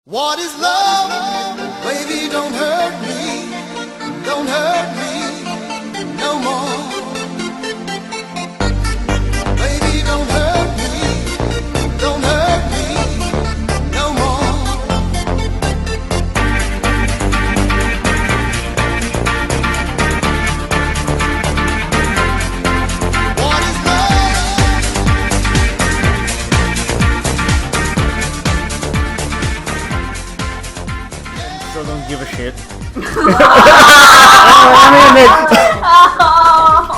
What is love? Baby, don't hurt me. Don't hurt me no more. Baby, don't hurt me. Don't hurt me no more. What is love? Still don't give a shit.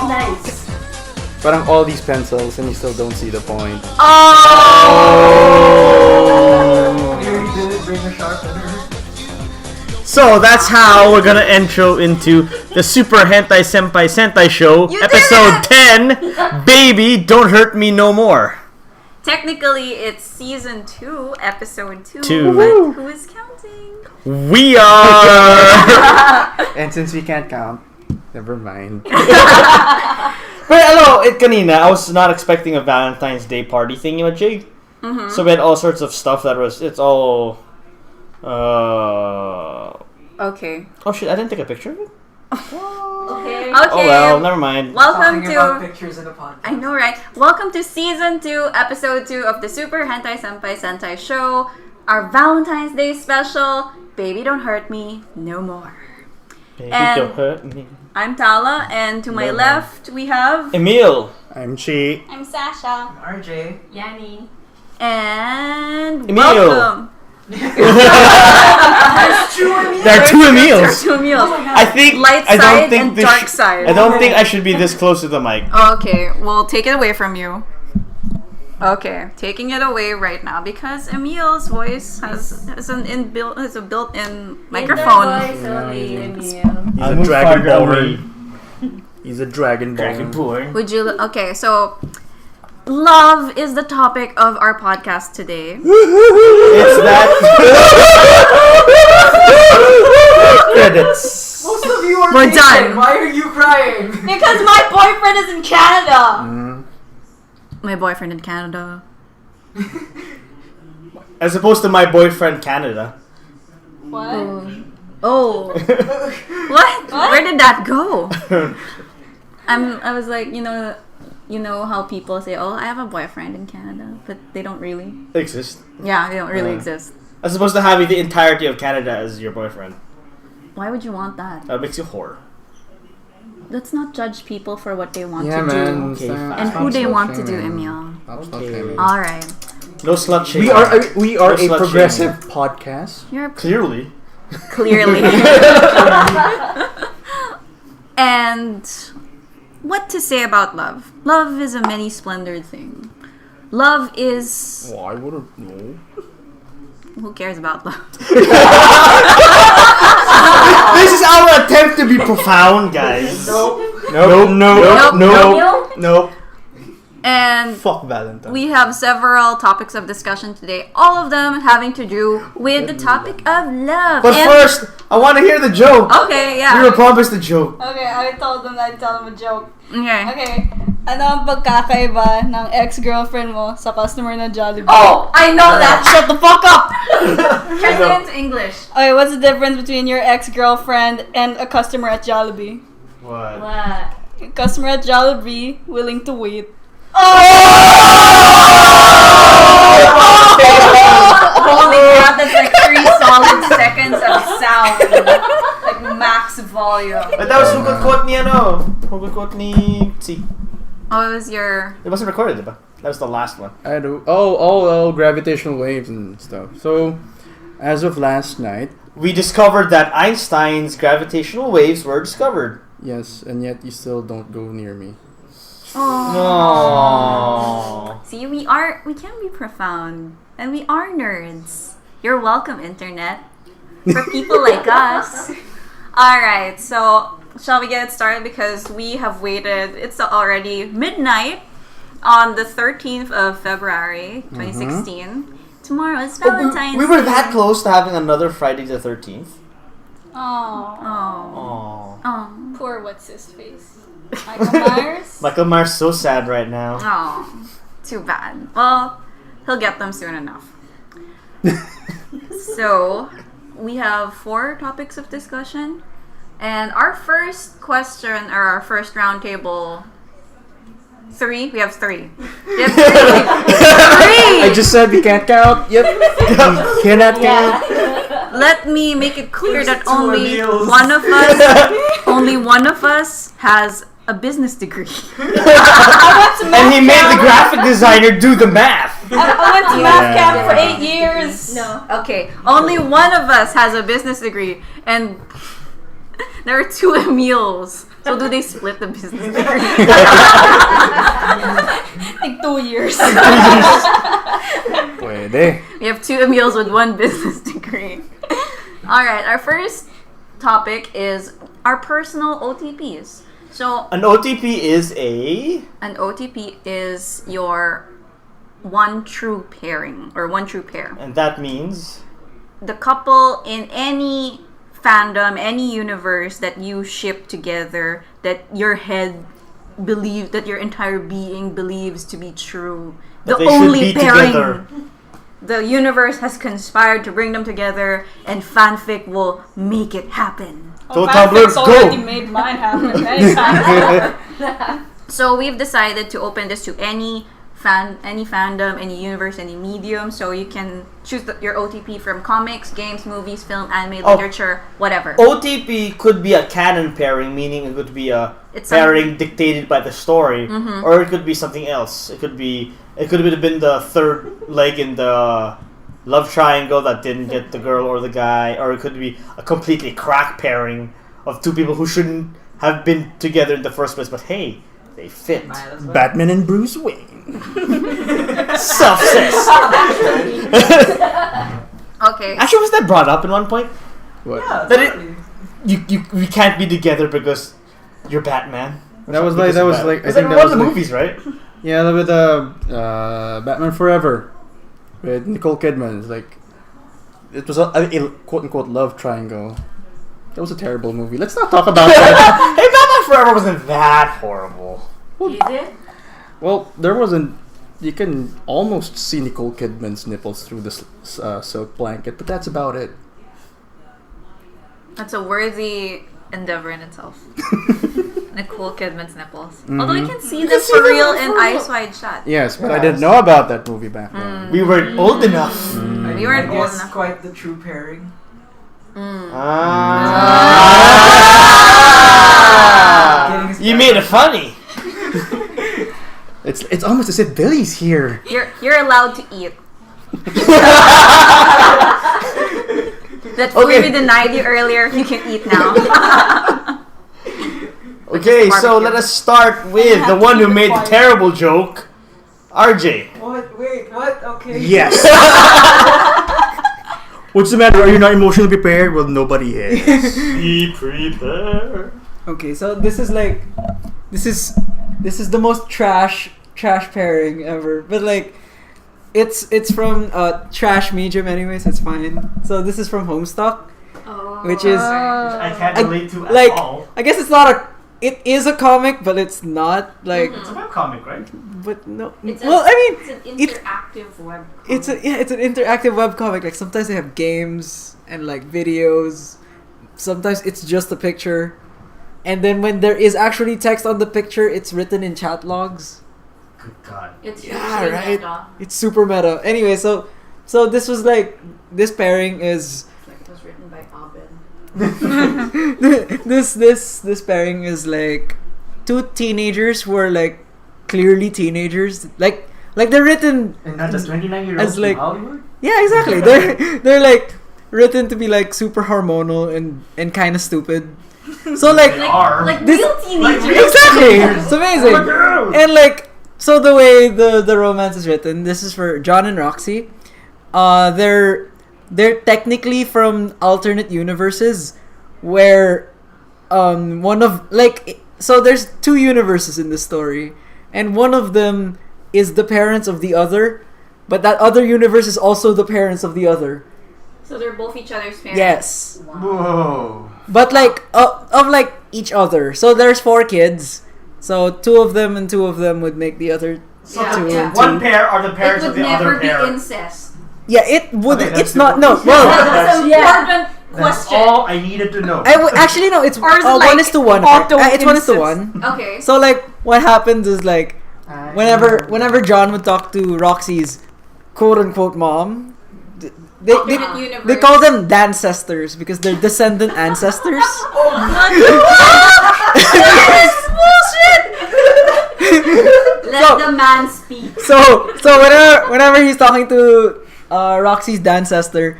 Nice. Parang all these pencils and you still don't see the point. Bring a sharpener. So that's how we're gonna intro into the Super Hentai Senpai Sentai Show, You episode did 10. Baby, don't hurt me no more. Technically, it's season 2, episode 2. Two. But who is counting? We are. And since we can't count, never mind. But hello, kanina, I was not expecting a Valentine's Day party thing, Jake. Mm-hmm. So we had all sorts of stuff it's all. Okay. Oh shit! I didn't take a picture of it. Okay. Okay. Oh well, never mind. Welcome Talking about to. pictures in the podcast. I know, right? Welcome to season 2, episode 2 of the Super Hentai Senpai Sentai Show. Our Valentine's Day special. Baby, don't hurt me no more. Baby, And- don't hurt me. I'm Tala, and to my No. left we have. Emil. I'm Chi. I'm Sasha. RJ. Yanni. And Emil. welcome. There's two Emils. There are two There are Emils. 2 meals. I think Light I don't side think and this dark side. I don't think I should be this close to the mic. Okay, we'll take it away from you. Okay, taking it away right now because Emil's voice has a built-in microphone. He's I'm a dragon Dragonborn. He's a dragonborn. Dragonborn. Would you? Okay, so love is the topic of our podcast today. It's that. Credits. Most of you are We're naked. done. Why are you crying? Because my boyfriend is in Canada. My boyfriend in Canada. As opposed to my boyfriend Canada. What? Oh, what? Where did that go? I was like, you know how people say, "Oh, I have a boyfriend in Canada," but they don't really. Exist. Yeah, they don't really Yeah. exist. As opposed to having the entirety of Canada as your boyfriend. Why would you want that? That makes you whore. Let's not judge people for what they want Yeah, to man. do Okay, stop- fine. and stop who they slut want to do, shaming. Emil. Stop slut Okay. shaming. All right, No slut shaming. We are No a slut progressive podcast. you're Clearly. clearly. And what to say about love? Love is a many splendored thing. Love is. Oh, I wouldn't know. Who cares about love? This is our attempt to be profound, guys. Nope. And Fuck Valentine. we have several topics of discussion today, all of them having to do with the topic of love. But And- first, I want to hear the joke. Okay, We yeah. were promised the joke. Okay, I told them I'd tell them a joke. Okay. Okay, ano ang pagkakaiba ng ex-girlfriend mo sa customer na Jollibee? Oh, I know that. Shut the fuck up. Translate into English. Okay, what's the difference between your ex-girlfriend and a customer at Jollibee? What? A customer at Jollibee willing to wait. Holy crap, that's like 3 solid seconds of sound. Like max volume. But that was Hugot Quote ni ano? Hugot Quote ni Si. Oh, it was your... It wasn't recorded, diba? That was the last one. I do. Oh, gravitational waves and stuff. So, as of last night, We discovered that Einstein's gravitational waves were discovered. yes, and yet you still don't go near me. No. See, we can be profound. And we are nerds. You're welcome, internet. For people like us. Alright, so shall we get it started? Because we have waited, it's already midnight on the 13th of February, 2016. Tomorrow is Valentine's We were Day. that close to having another Friday the 13th. Oh, Oh. Aww. Oh. poor what's his face? Michael Myers? Michael Myers so sad right now. Oh. Too bad. Well, he'll get them soon enough. So, we have 4 topics of discussion. And our first question, or our first roundtable... 3? We have 3. We have 3! 3! I just said we can't count. Yep. We cannot count. Let me make it clear that Two only Emils. only one of us has a business degree. And he made the graphic designer do the math. I went to math camp for 8 years. No. Okay. Only one of us has a business degree, and there are 2 Emils. So do they split the business degree? Like 2 years. Pwede. We have 2 Emils with 1 business degree. Alright, our first topic is our personal OTPs. So, An OTP is a... an OTP is your one true pairing, or one true pair. And that means... The couple in any fandom, any universe that you ship together, that your head believes, that your entire being believes to be true. That The they should only be pairing. together. The universe has conspired to bring them together, and fanfic will make it happen. So Fanfic's Tumblr, already go! made mine happen many times. So we've decided to open this to any fandom, any universe, any medium. So you can choose your OTP from comics, games, movies, film, anime, Oh. literature, whatever. OTP could be a canon pairing, meaning it could be a It's pairing dictated by the story, Mhm. or it could be something else. It could have been the third leg in the love triangle that didn't get the girl or the guy, or it could be a completely crack pairing of 2 people who shouldn't have been together in the first place, but hey, they fit. Might as well. Batman and Bruce Wayne. Success. Okay. Actually, was that brought up in one point? What? Yeah, That it- totally. We can't be together because you're Batman. That was Because like you're Batman. I It's think like that one was of the like, movies, right? Yeah, with Batman Forever with Nicole Kidman. It's like it was a quote unquote love triangle. That was a terrible movie. Let's not talk about that. Hey, Batman Forever wasn't that horrible. Is it? Well, there wasn't. You can almost see Nicole Kidman's nipples through the silk blanket, but that's about it. That's a worthy endeavor in itself. Nicole Kidman's nipples. Although you can see them see for them real for in real. Eyes Wide Shut. Yes, but I didn't know about that movie back then. We weren't old enough. We weren't I old guess enough. quite the true pairing. Ah. Getting You made it funny. It's almost as if Billy's here. You're allowed to eat. That food Okay. we denied you earlier, you can eat now. Okay, so barbecue. let us start with the one who made the terrible joke, RJ. What? Wait, what? Okay. Yes. What's the matter? Are you not emotionally prepared? Well, nobody is. Be prepared. Okay, so this is the most trash pairing ever. But like it's from trash medium anyways, it's fine. So this is from Homestuck, which is I can't relate to at like all. I guess it is a comic, but it's not like It's a webcomic, right? but no. It's Well, I mean, it's an it- interactive web. it's an interactive webcomic. Like sometimes they have games and like videos. Sometimes it's just a picture. And then when there is actually text on the picture, it's written in chat logs. Good God. It's Yeah, usually right. meta. It's super meta. Anyway, so this was like this pairing is Like it was written by Abed. this pairing is like 2 teenagers who are like clearly teenagers. Like they're written And not just 29-year-olds As like- from Hollywood? yeah, exactly. They're like written to be like super hormonal and kind of stupid. So like They are. Like This- real teenagers. exactly, it's amazing. Oh my God. And like so the way the romance is written, this is for John and Roxy. They're technically from alternate universes where one of like so there's 2 universes in the story, and one of them is the parents of the other, but that other universe is also the parents of the other. So they're both each other's parents. Yes. Whoa. But like of like each other. So there's 4 kids. So 2 of them and 2 of them would make the other Yeah. 2 Yeah. and 2. One pair are the It parents would of the never other be pair. incest. Yeah, it would. Okay, that's It's not. the- No. Well, That's an important That's question. all I needed to know. actually no. It's Or is it 1:1. auto It's 1:1. instance? Okay. So like, what happens is like, whenever John would talk to Roxy's quote unquote mom, Alternate universe. they call them dancestors because they're descendant ancestors. Let the man speak. So whenever he's talking to Roxy's dancestor,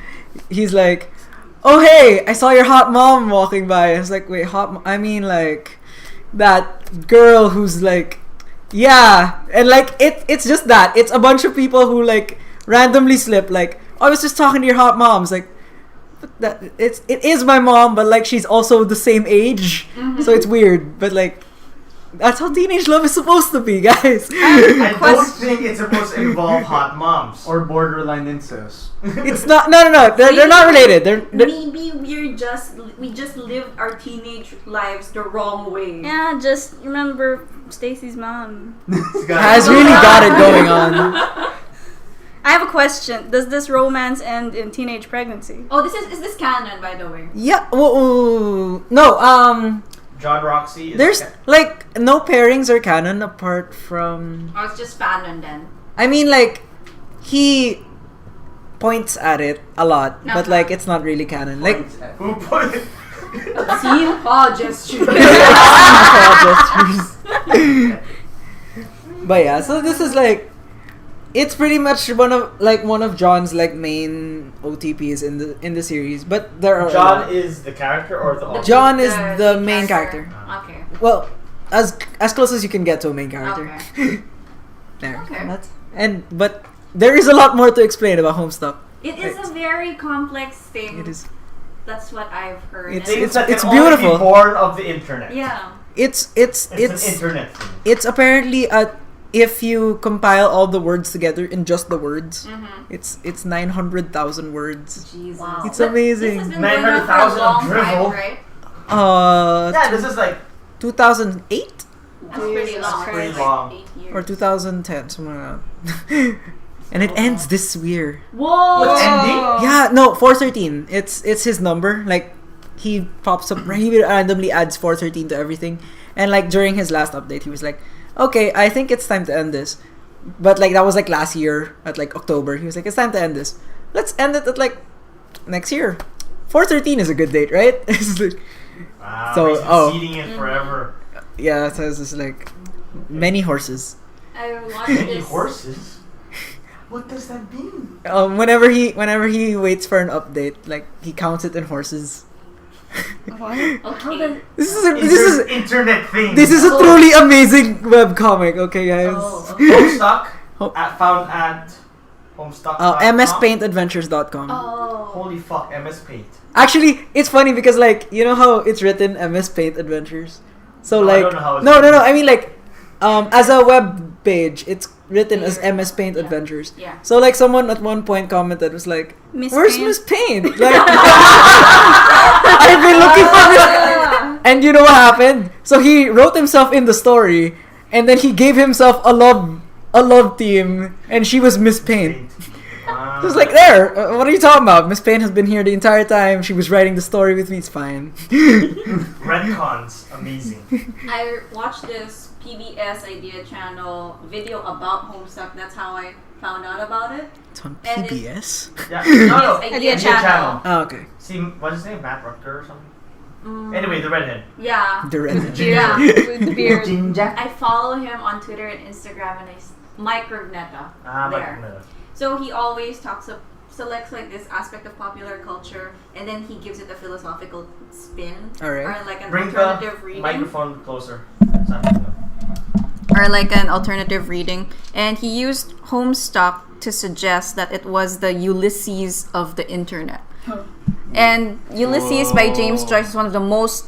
he's like, "Oh hey, I saw your hot mom walking by." I was like, "Wait, I mean like that girl who's like, yeah," and like it's just that it's a bunch of people who like randomly slip like, "I was just talking to your hot mom." It's like, but it is my mom, but like she's also the same age, so it's weird. But like, that's how teenage love is supposed to be, guys. I don't think it's supposed to involve hot moms. Or borderline incest. It's not. No. They're not related. They're Maybe we just lived our teenage lives the wrong way. Yeah, just remember Stacy's mom. has really got it going on. I have a question. Does this romance end in teenage pregnancy? Oh, is this canon, by the way? Yeah. No. John Roxy. Is There's like no pairings or canon apart from. Or it's just fanon then? I mean, like he points at it a lot, but like it's not really canon. Like who put it? Scene paw gesture. But yeah, so this is like, it's pretty much one of John's like main OTPs in the series. But there are John is the character or the author? John is the main character. Okay. Well, as close as you can get to a main character. Okay. There. Okay. But there is a lot more to explain about Homestuck. It is a very complex thing. It is. That's what I've heard. It's- Things that it's can only beautiful. be born of the internet. yeah. It's It's an internet thing. it's apparently if you compile all the words together in just the words, it's 900,000 words. Jesus. Wow. It's But amazing. This has been going on for a 900,000 long of drivel. time, right? Yeah, this is like 2008 That's pretty Jesus long. Pretty Like long. 8 years. or 2010, something like that. And it ends this year. Whoa! What's ending? Yeah, no, 413. It's his number. Like he pops up. He randomly adds 413 to everything. And like during his last update, he was like, "Okay, I think it's time to end this." But like that was like last year at like October. He was like, "It's time to end this. Let's end it at like next year." 413 is a good date, right? It's like, Wow, So, he's been oh. seeding it forever. yeah, so it's just like many horses. I watched Many this. horses? What does that mean? Whenever he waits for an update, like he counts it in horses. Okay. This is internet thing. This is a truly amazing webcomic, okay, guys? Oh, okay. Homestuck. Ho- Found at Homestuck. MSPaintadventures.com. Oh. Holy fuck, MS Paint. Actually, it's funny because like you know how it's written MS Paint Adventures. So No, I like don't know how it's no, written. I mean like as a web page, it's written as MS Paint Yeah. Adventures. Yeah. So like someone at one point commented was like, Miss "Where's Paint?" Miss Paint?" Like I've been looking for Miss. And you know what happened? So he wrote himself in the story, and then he gave himself a love team, and she was Miss Paint. Wow. It was like, there, what are you talking about? Miss Paint has been here the entire time. She was writing the story with me. It's fine. Retcons, amazing. I watched this PBS Idea Channel video about Homestuck. That's how I found out about it. It's on And it- PBS. Yeah, no, Yes, Idea Channel. Oh, okay. See, what's his name? Matt Rucker or something? Mm, Anyway, the redhead. Yeah. The red. Yeah. With the beard. Jinja. I follow him on Twitter and Instagram, and Mike Rugnetta there. Like, So he always selects like this aspect of popular culture, and then he gives it a philosophical spin, Alright. or like an bring alternative the reading, microphone closer. or like an alternative reading. And he used Homestuck to suggest that it was the Ulysses of the internet. And Ulysses by James Joyce is one of the most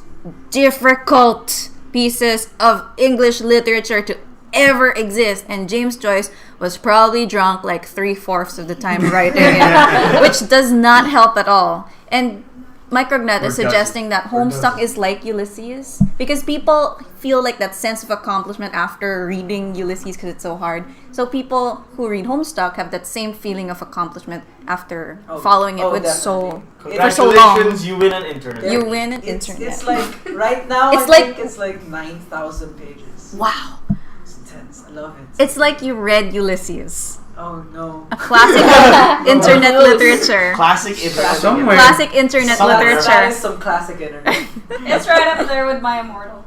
difficult pieces of English literature to ever exist, and James Joyce was probably drunk like 3/4 of the time writing it, which does not help at all. And Micrognet is Or does suggesting that Homestuck does it? is like Ulysses because people feel like that sense of accomplishment after reading Ulysses because it's so hard. So people who read Homestuck have that same feeling of accomplishment after following it with so for so long. Congratulations, you win an internet. You win an It's, internet. it's like right now. It's I like- think it's like 9,000 pages. Wow. It's intense. I love it. It's like you read Ulysses, Oh no. a classic of internet literature. Classic internet. Somewhere. Classic internet Somewhere. That literature. is some classic internet. It's right up there with My Immortal.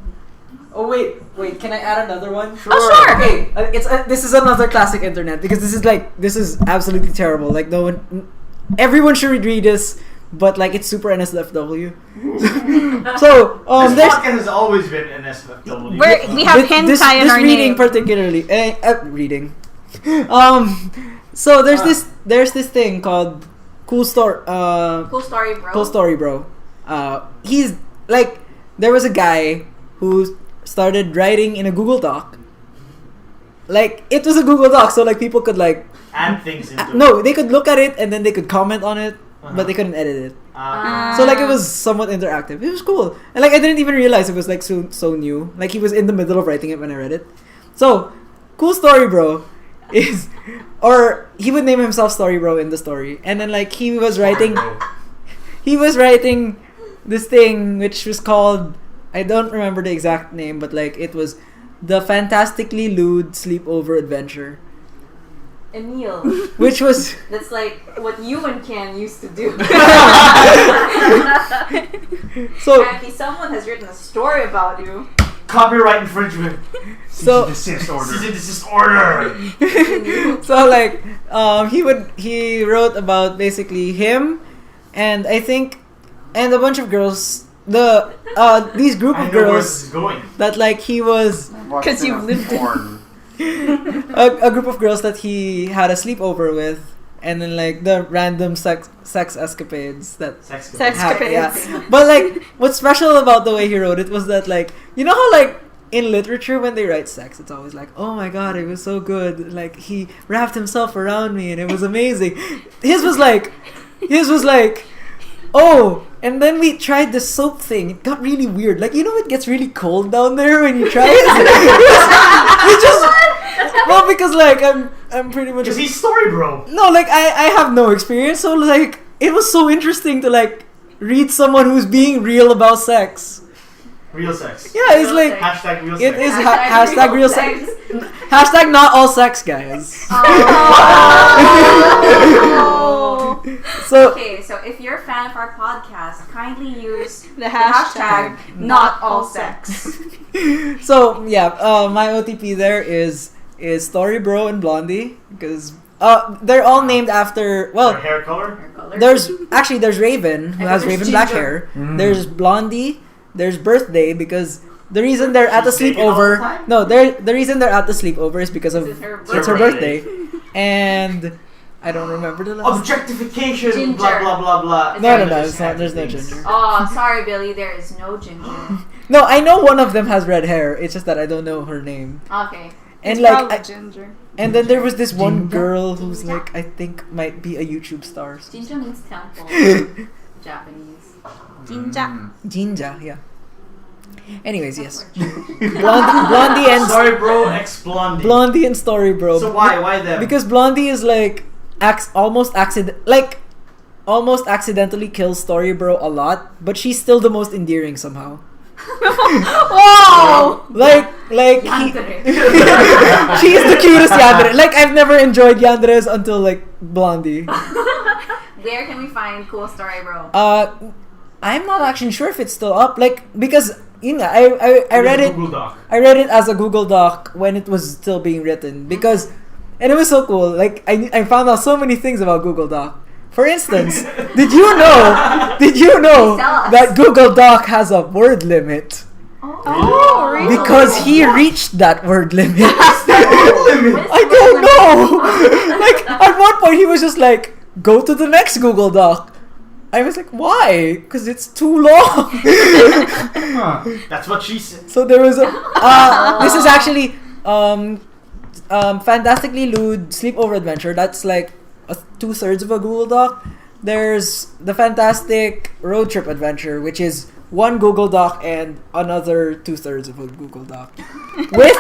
Oh wait. Can I add another one? Oh sure. Okay. This is another classic internet because this is absolutely terrible. Like no one, everyone should read this, but like it's super NSFW. So This there's podcast has always been an SFW. We have hentai this in our reading name. particularly reading. So there's this thing called Cool Story. Cool story, bro. Cool Story, bro. He's like there was a guy who started writing in a Google Doc. Like it was a Google Doc, so like people could like Add things into it. no, they could look at it and then they could comment on it, but they couldn't edit it. So like it was somewhat interactive. It was cool, and like I didn't even realize it was like so new. Like he was in the middle of writing it when I read it. So, Cool Story Bro is, or he would name himself Story Bro in the story, and then like he was writing this thing which was called, I don't remember the exact name, but like it was the Fantastically Lewd Sleepover Adventure, Emil. which was That's like what you and Ken used to do. so Apparently, someone has written a story about you. Copyright infringement. so Desist order. Cease and desist order. so like he wrote about basically him and I think and a bunch of girls, these group I of know where this is girls going. that like he was 'Cause you've lived it. porn. a group of girls that he had a sleepover with, and then like the random sex escapades that Sex. yeah. But like what's special about the way he wrote it was that like you know how like in literature when they write sex it's always like, oh my god, it was so good, like he wrapped himself around me and it was amazing. His was like oh, and then we tried the soap thing. It got really weird. Like, you know, it gets really cold down there when you try it. We just, well, because like I'm pretty much. Because he's story bro. No, like I have no experience, so like it was so interesting to like read someone who's being real about sex. Real sex. Yeah, it's like Hashtag real it sex. is hashtag real sex. Hashtag not all sex, guys. So Okay, so if you're a fan of our podcast, kindly use The hashtag not all sex. So yeah, my OTP there is Story Bro and Blondie because they're all named after Their hair color. there's Raven who And has there's raven black Ginger. hair. There's Blondie. There's Birthday because the reason they're at the She's naked all the sleepover. time? No, the reason they're at the sleepover is because of It's her it's her birthday. birthday, and I don't remember the last. Objectification. Ginger. Blah blah blah blah. It's No, like it's not. There's no ginger. Oh, sorry, Billy. There is no ginger. No, I know one of them has red hair. It's just that I don't know her name. Okay. And It's like, probably Ginger. and then there was this one girl who's like, I think might be a YouTube star. Ginger means temple. Japanese. Jinja. Jinja, yeah. Anyways, yes. Blondie and Sorry, bro. Ex Blondie. Blondie and Story Bro. So why? Why them? Because Blondie is like almost accidentally kills Story Bro a lot, but she's still the most endearing somehow. Whoa! Like Yandere. she is the cutest yandere. Like I've never enjoyed yanderes until like Blondie. Where can we find Cool Story Bro? I'm not actually sure if it's still up. Like because I read it. Google Doc. I read it as a Google Doc when it was still being written because, and it was so cool. Like I found out so many things about Google Doc. For instance, did you know Tell us. that Google Doc has a word limit? Oh, really? Because he reached that word limit. What is the I don't know. Like at one point he was just like, "Go to the next Google Doc." I was like, "Why?" Because it's too long. Huh. That's what she said. So there was a. This is actually Fantastically Lewd Sleepover Adventure. That's like 2/3 of a Google Doc. there's the fantastic road trip adventure, which is one Google Doc and another 2/3 of a Google Doc.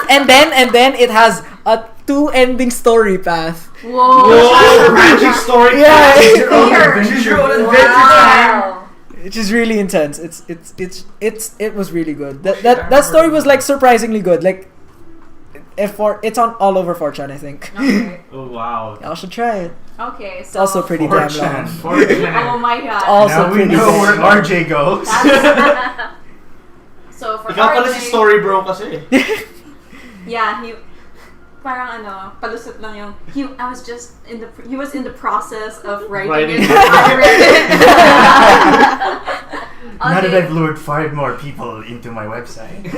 And then it has a 2-ending story path. Whoa! Magic story. Yeah. Your own adventure time. Which is really intense. It was really good. That story was like surprisingly good. Like, it's on all over 4chan, I think. Okay. Oh wow! Y'all should try it. Okay, It's so also pretty damn long. 4chan. oh my god. Also Now we pretty know where damn long. RJ goes. So for Ikaw pala RJ, si story bro kasi. yeah, parang palusot lang yung, he was in the process of writing it. Now that I've lured 5 more people into my website.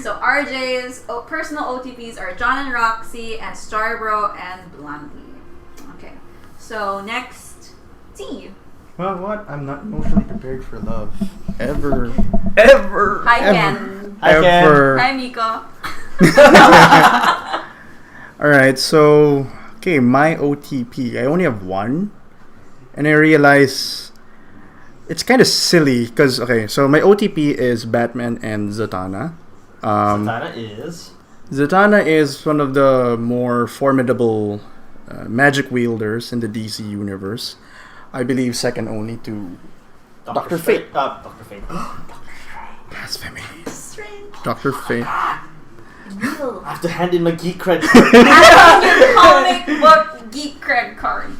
So RJ's personal OTPs are John and Roxy and Starbro and Blondie. Okay. So next, T. Well, what? I'm not emotionally prepared for love. Ever. Hi Ken. Hi, Ken. Ever. Hi Miko. Alright, so... Okay, my OTP. I only have one. And I realize... It's kind of silly, because... Okay, so my OTP is Batman and Zatanna. Zatanna is one of the more formidable magic wielders in the DC universe. I believe second only to Dr. Fate. Dr. Fate. Blasphemy. Dr. Fate. I have to hand in my geek cred. Your comic book geek cred card.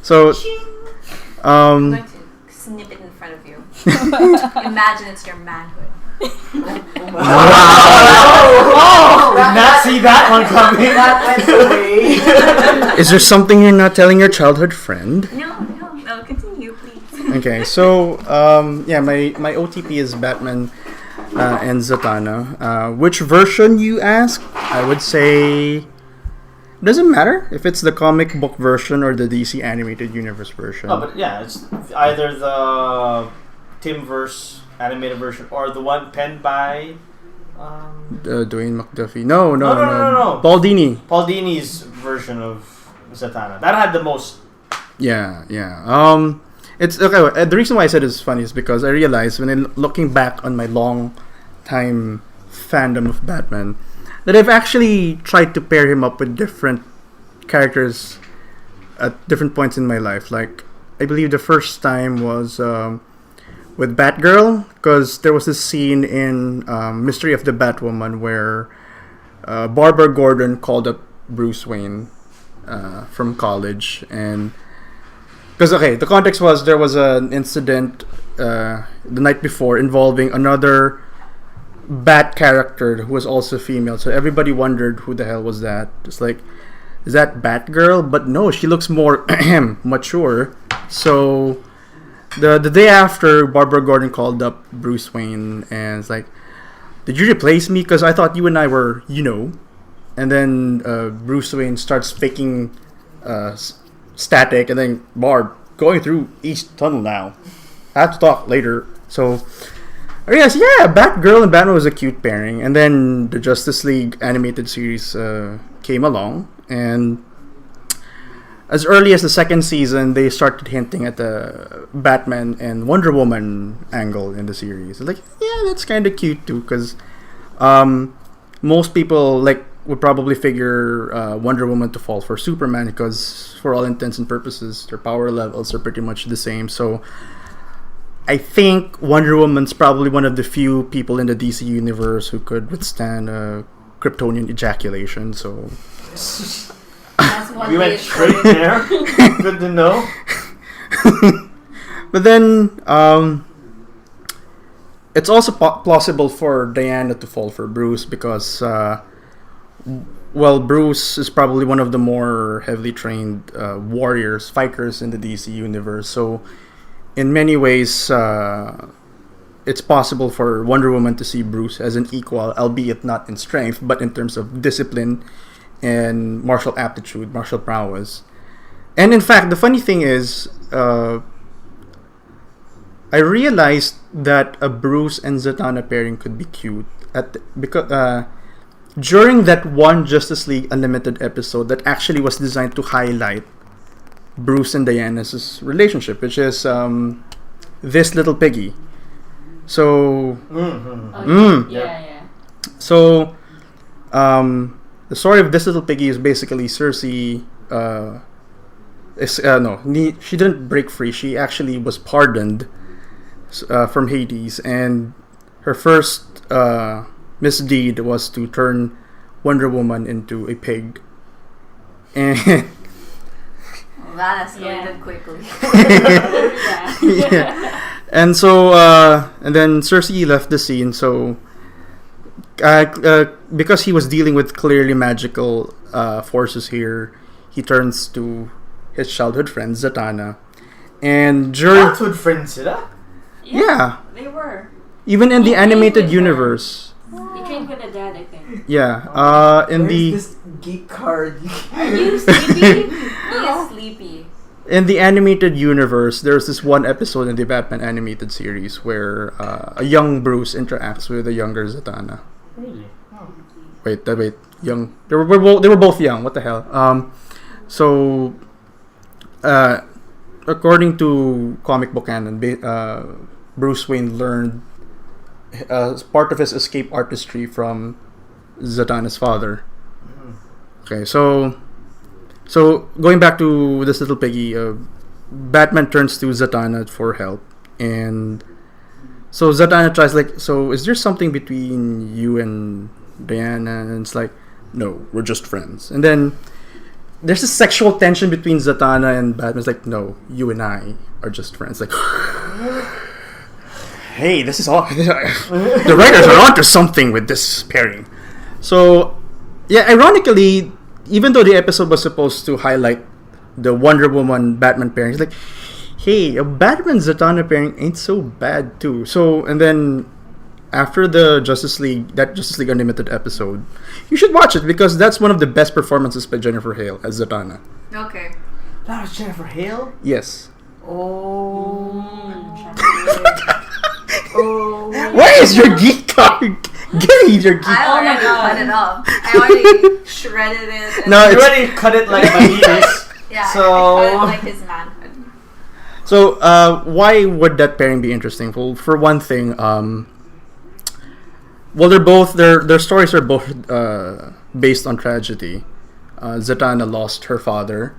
So, I'm going to snip it in front of you. Imagine it's your manhood. Did not see that one coming. That went away. is there something you're not telling your childhood friend? No, continue, please. Okay, so my OTP is Batman and Zatanna. Which version you ask? I would say doesn't matter if it's the comic book version or the DC animated universe version. Oh, but yeah, it's either the Timverse animated version or the one penned by Dwayne McDuffie. No. Paul Paul Dini's version of Zatanna. That had the most. Yeah. It's okay. The reason why I said it's funny is because I realized when I'm looking back on my long time fandom of Batman that I've actually tried to pair him up with different characters at different points in my life. Like, I believe the first time was with Batgirl, because there was this scene in Mystery of the Batwoman where Barbara Gordon called up Bruce Wayne from college, and because the context was there was an incident the night before involving another Bat character who was also female, so everybody wondered who the hell was that. It's like, is that Batgirl? But no, she looks more mature. So the day after, Barbara Gordon called up Bruce Wayne and it's like, did you replace me? Because I thought you and I were, And then Bruce Wayne starts faking static, and then Barb, going through East Tunnel now. I have to talk later. So I realized, Batgirl and Batman was a cute pairing. And then the Justice League animated series came along, and as early as the second season, they started hinting at the Batman and Wonder Woman angle in the series. Like, that's kind of cute too, because most people would probably figure Wonder Woman to fall for Superman, because for all intents and purposes, their power levels are pretty much the same. So I think Wonder Woman's probably one of the few people in the DC universe who could withstand Kryptonian ejaculation. So We went straight there. Good to know. But then it's also plausible for Diana to fall for Bruce, because Bruce is probably one of the more heavily trained fighters in the DC universe. So in many ways, it's possible for Wonder Woman to see Bruce as an equal, albeit not in strength, but in terms of discipline and martial aptitude, martial prowess. And in fact, the funny thing is, I realized that a Bruce and Zatanna pairing could be cute because during that one Justice League Unlimited episode that actually was designed to highlight Bruce and Diana's relationship, which is this little piggy. So, so the story of this little piggy is basically Cersei. She didn't break free. She actually was pardoned from Hades, and her first misdeed was to turn Wonder Woman into a pig. And that escalated quickly. yeah. And so, and then Cersei left the scene. So, because he was dealing with clearly magical forces here, he turns to his childhood friend Zatanna. And during Childhood friends, sila? yeah, They were. even in the He animated trained with her. universe, He trained with a dad, I think. yeah, in the this geek card? Are you sleepy? He is sleepy. in the animated universe, there's this one episode in the Batman animated series where a young Bruce interacts with a younger Zatanna. Really? Wait, young. They were both young. What the hell? So, according to comic book canon, Bruce Wayne learned part of his escape artistry from Zatanna's father. Okay, so going back to this little piggy, Batman turns to Zatanna for help, and so Zatanna tries so is there something between you and Diana? And it's like, no, we're just friends. And then there's a sexual tension between Zatanna and Batman. It's like, no, you and I are just friends. Like, hey, this is all. The writers are onto something with this pairing. So, yeah, ironically, even though the episode was supposed to highlight the Wonder Woman Batman pairing, it's like, hey, a Batman Zatanna pairing ain't so bad too. So, and then after the Justice League Unlimited episode, you should watch it because that's one of the best performances by Jennifer Hale as Zatanna. Okay. That was Jennifer Hale? Yes. Where is your geek card? Give me your geek I card. already cut it up. I already shredded it. No, You it's, already cut it like my penis. Yeah, So- I cut it like his manhood. so why would that pairing be interesting? Well, for one thing, they're both their stories are both based on tragedy. Zatanna lost her father,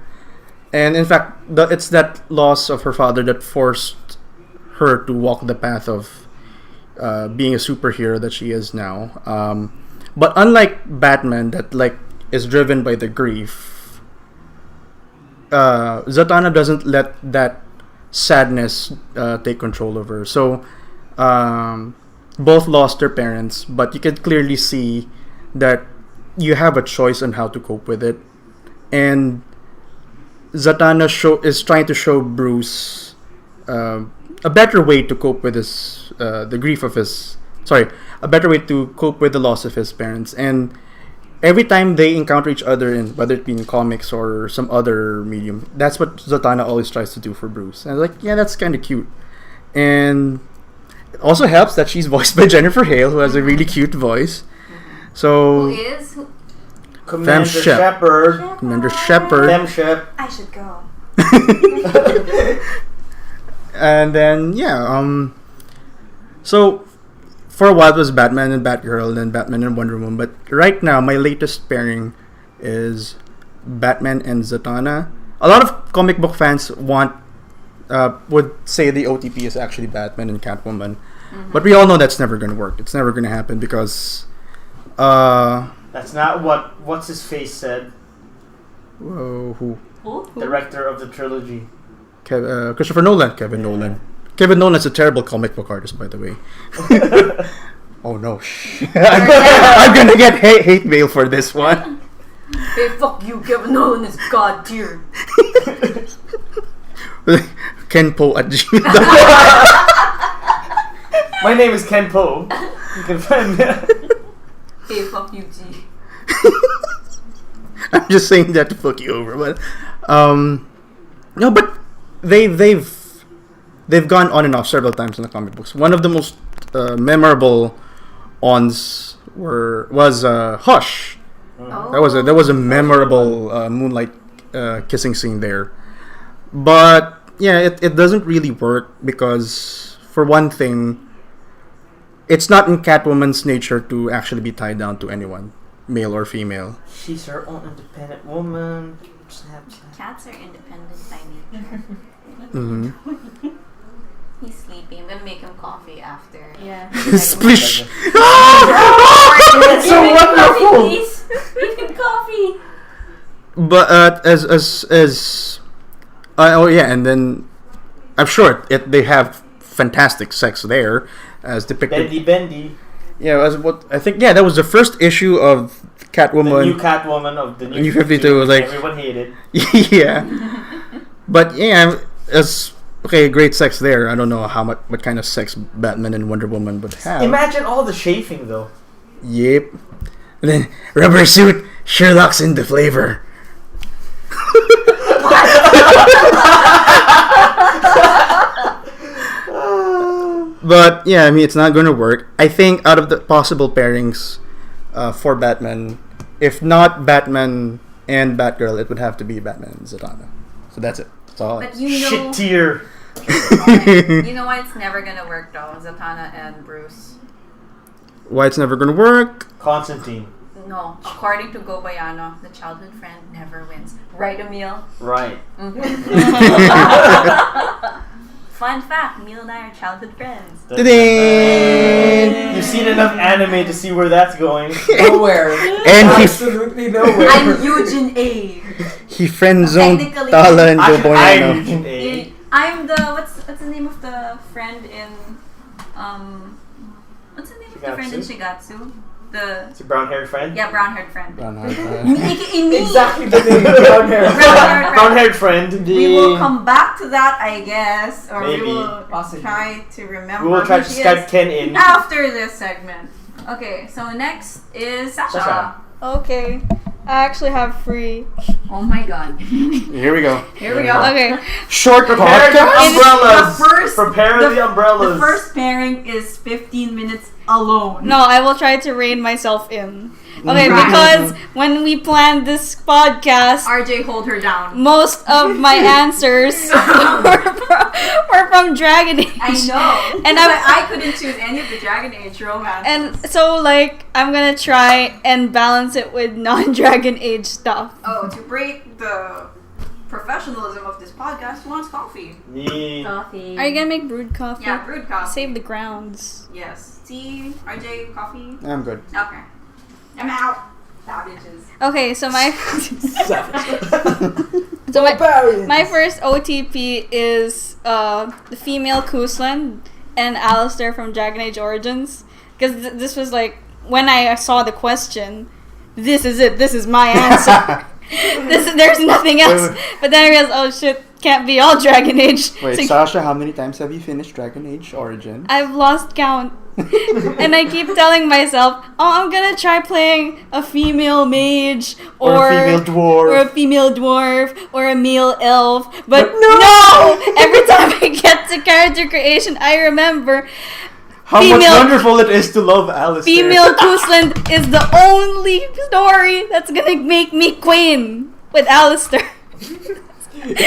and in fact, it's that loss of her father that forced her to walk the path of being a superhero that she is now. But unlike Batman, that is driven by the grief, Zatanna doesn't let that sadness take control of her. So both lost their parents, but you can clearly see that you have a choice on how to cope with it. And Zatanna is trying to show Bruce a better way to cope with his the grief of his a better way to cope with the loss of his parents. And every time they encounter each other, in whether it be in comics or some other medium, that's what Zatanna always tries to do for Bruce. And I was like, yeah, that's kind of cute. And it also helps that she's voiced by Jennifer Hale, who has a really cute voice. So Who is? Commander Shep. Shepard. Commander Shepard. Them Shep. I should go. And then so for a while it was Batman and Batgirl, and then Batman and Wonder Woman. But right now my latest pairing is Batman and Zatanna. A lot of comic book fans would say the OTP is actually Batman and Catwoman, but we all know that's never going to work. It's never going to happen because That's not what what's his face said. who? Director of the trilogy. Christopher Nolan. Kevin Nolan. Kevin Nolan's a terrible comic book artist, by the way. Oh no! I'm gonna get hate mail for this one. Hey, fuck you, Kevin Nolan is god tier. Kenpo at Gmail. My name is Ken Poe. You can find me. Hey, fuck you, G. I'm just saying that to fuck you over, but no, but they've gone on and off several times in the comic books. One of the most memorable ons was Hush. Oh. That was a memorable moonlight kissing scene there. But yeah, it doesn't really work because, for one thing, it's not in Catwoman's nature to actually be tied down to anyone, male or female. She's her own independent woman. Cats are independent by nature. Mm-hmm. He's sleeping. I'm gonna make him coffee after. Yeah. Splish! It's so wonderful! Please. Give him coffee. But oh yeah, and then I'm sure they have fantastic sex there, as depicted. Bendy. Yeah, as what I think. Yeah, that was the first issue of Catwoman. The new Catwoman of the New 52 was like everyone hated. Yeah, but yeah, as okay, great sex there. I don't know what kind of sex Batman and Wonder Woman would have. Imagine all the chafing though. Yep. And then rubber suit, Sherlock's in the flavor. But yeah, I mean, it's not going to work. I think out of the possible pairings for Batman, if not Batman and Batgirl, it would have to be Batman and Zatanna. So that's it. That's all. But you know, Shit tier. you know why it's never gonna work though, Zatanna and Bruce. Why it's never going to work? Constantine. No, according to Gobayano, the childhood friend never wins. Right, Emil? Right. Fun fact, Emil and I are childhood friends. Ta-da! You've seen enough anime to see where that's going. Nowhere. And Absolutely nowhere. I'm Eugene A. he friend zoned Technically, Tala and I'm Goboyano. Eugene A. I'm the what's the name of the friend in what's the name of the friend in Shigatsu? The It's your brown-haired friend. yeah, brown-haired friend. Exactly Exactly. the name. Brown hair. Brown-haired friend. We will come back to that, I guess, or Maybe. we will Possibly. try to remember. We will try to who she Skype is Ken in. after this segment. Okay, so next is Sasha. Sasha. Okay. I actually have 3. Oh my god. Here we go. Here we go. Okay. Short Prepare the podcast. umbrellas. The first- Prepare the umbrellas. The first pairing is 15 minutes alone. No, I will try to rein myself in. Okay, Right. because when we planned this podcast, RJ, hold her down. most of my answers were from Dragon Age. I know. And I couldn't choose any of the Dragon Age romance. And so, like, I'm gonna try and balance it with non-Dragon Age stuff. Oh, to break the professionalism of this podcast, who wants coffee? Me. Coffee. Are you gonna make brewed coffee? Yeah, brewed coffee. Save the grounds. Yes. Tea, RJ, coffee? I'm good. Okay. I'm out. Savages. Okay, so my so my first OTP is the female Kuslan and Alistair from Dragon Age Origins, because this was like when I saw the question, this is it. This is my answer. There's nothing else. But then I realized, oh shit, can't be all Dragon Age. Wait, So Sasha, how many times have you finished Dragon Age Origin? I've lost count. And I keep telling myself, oh, I'm gonna try playing a female mage Or a female dwarf. or a female dwarf or a male elf. But no! Every time I get to character creation, I remember How much female- wonderful it is to love Alistair. female Kusland is the only story that's gonna make me queen with Alistair. And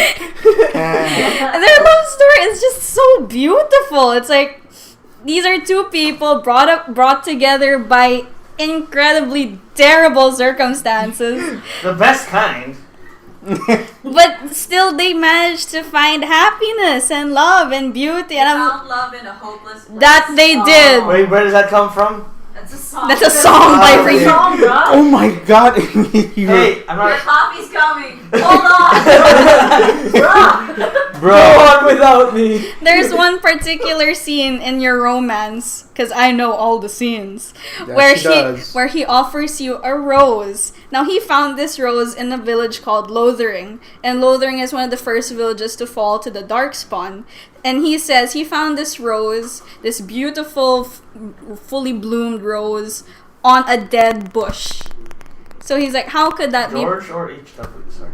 their love story is just so beautiful. It's like these are two people brought together by incredibly terrible circumstances, The best kind. but still they managed to find happiness and love and beauty. And Found love in a hopeless place. that they did. Wait, where does that come from? That's a song. That's a song by okay. Ryu. Song, bro. Oh my god! Hey, I'm Your not. coffee's coming. Hold on. Bro. on without me. There's one particular scene in your romance, because I know all the scenes, Yes, she does. where he offers you a rose. Now he found this rose in a village called Lothering, and Lothering is one of the first villages to fall to the Darkspawn. And he says he found this rose, this beautiful, fully bloomed rose, on a dead bush. So he's like, how could that be? George or H.W. Sorry.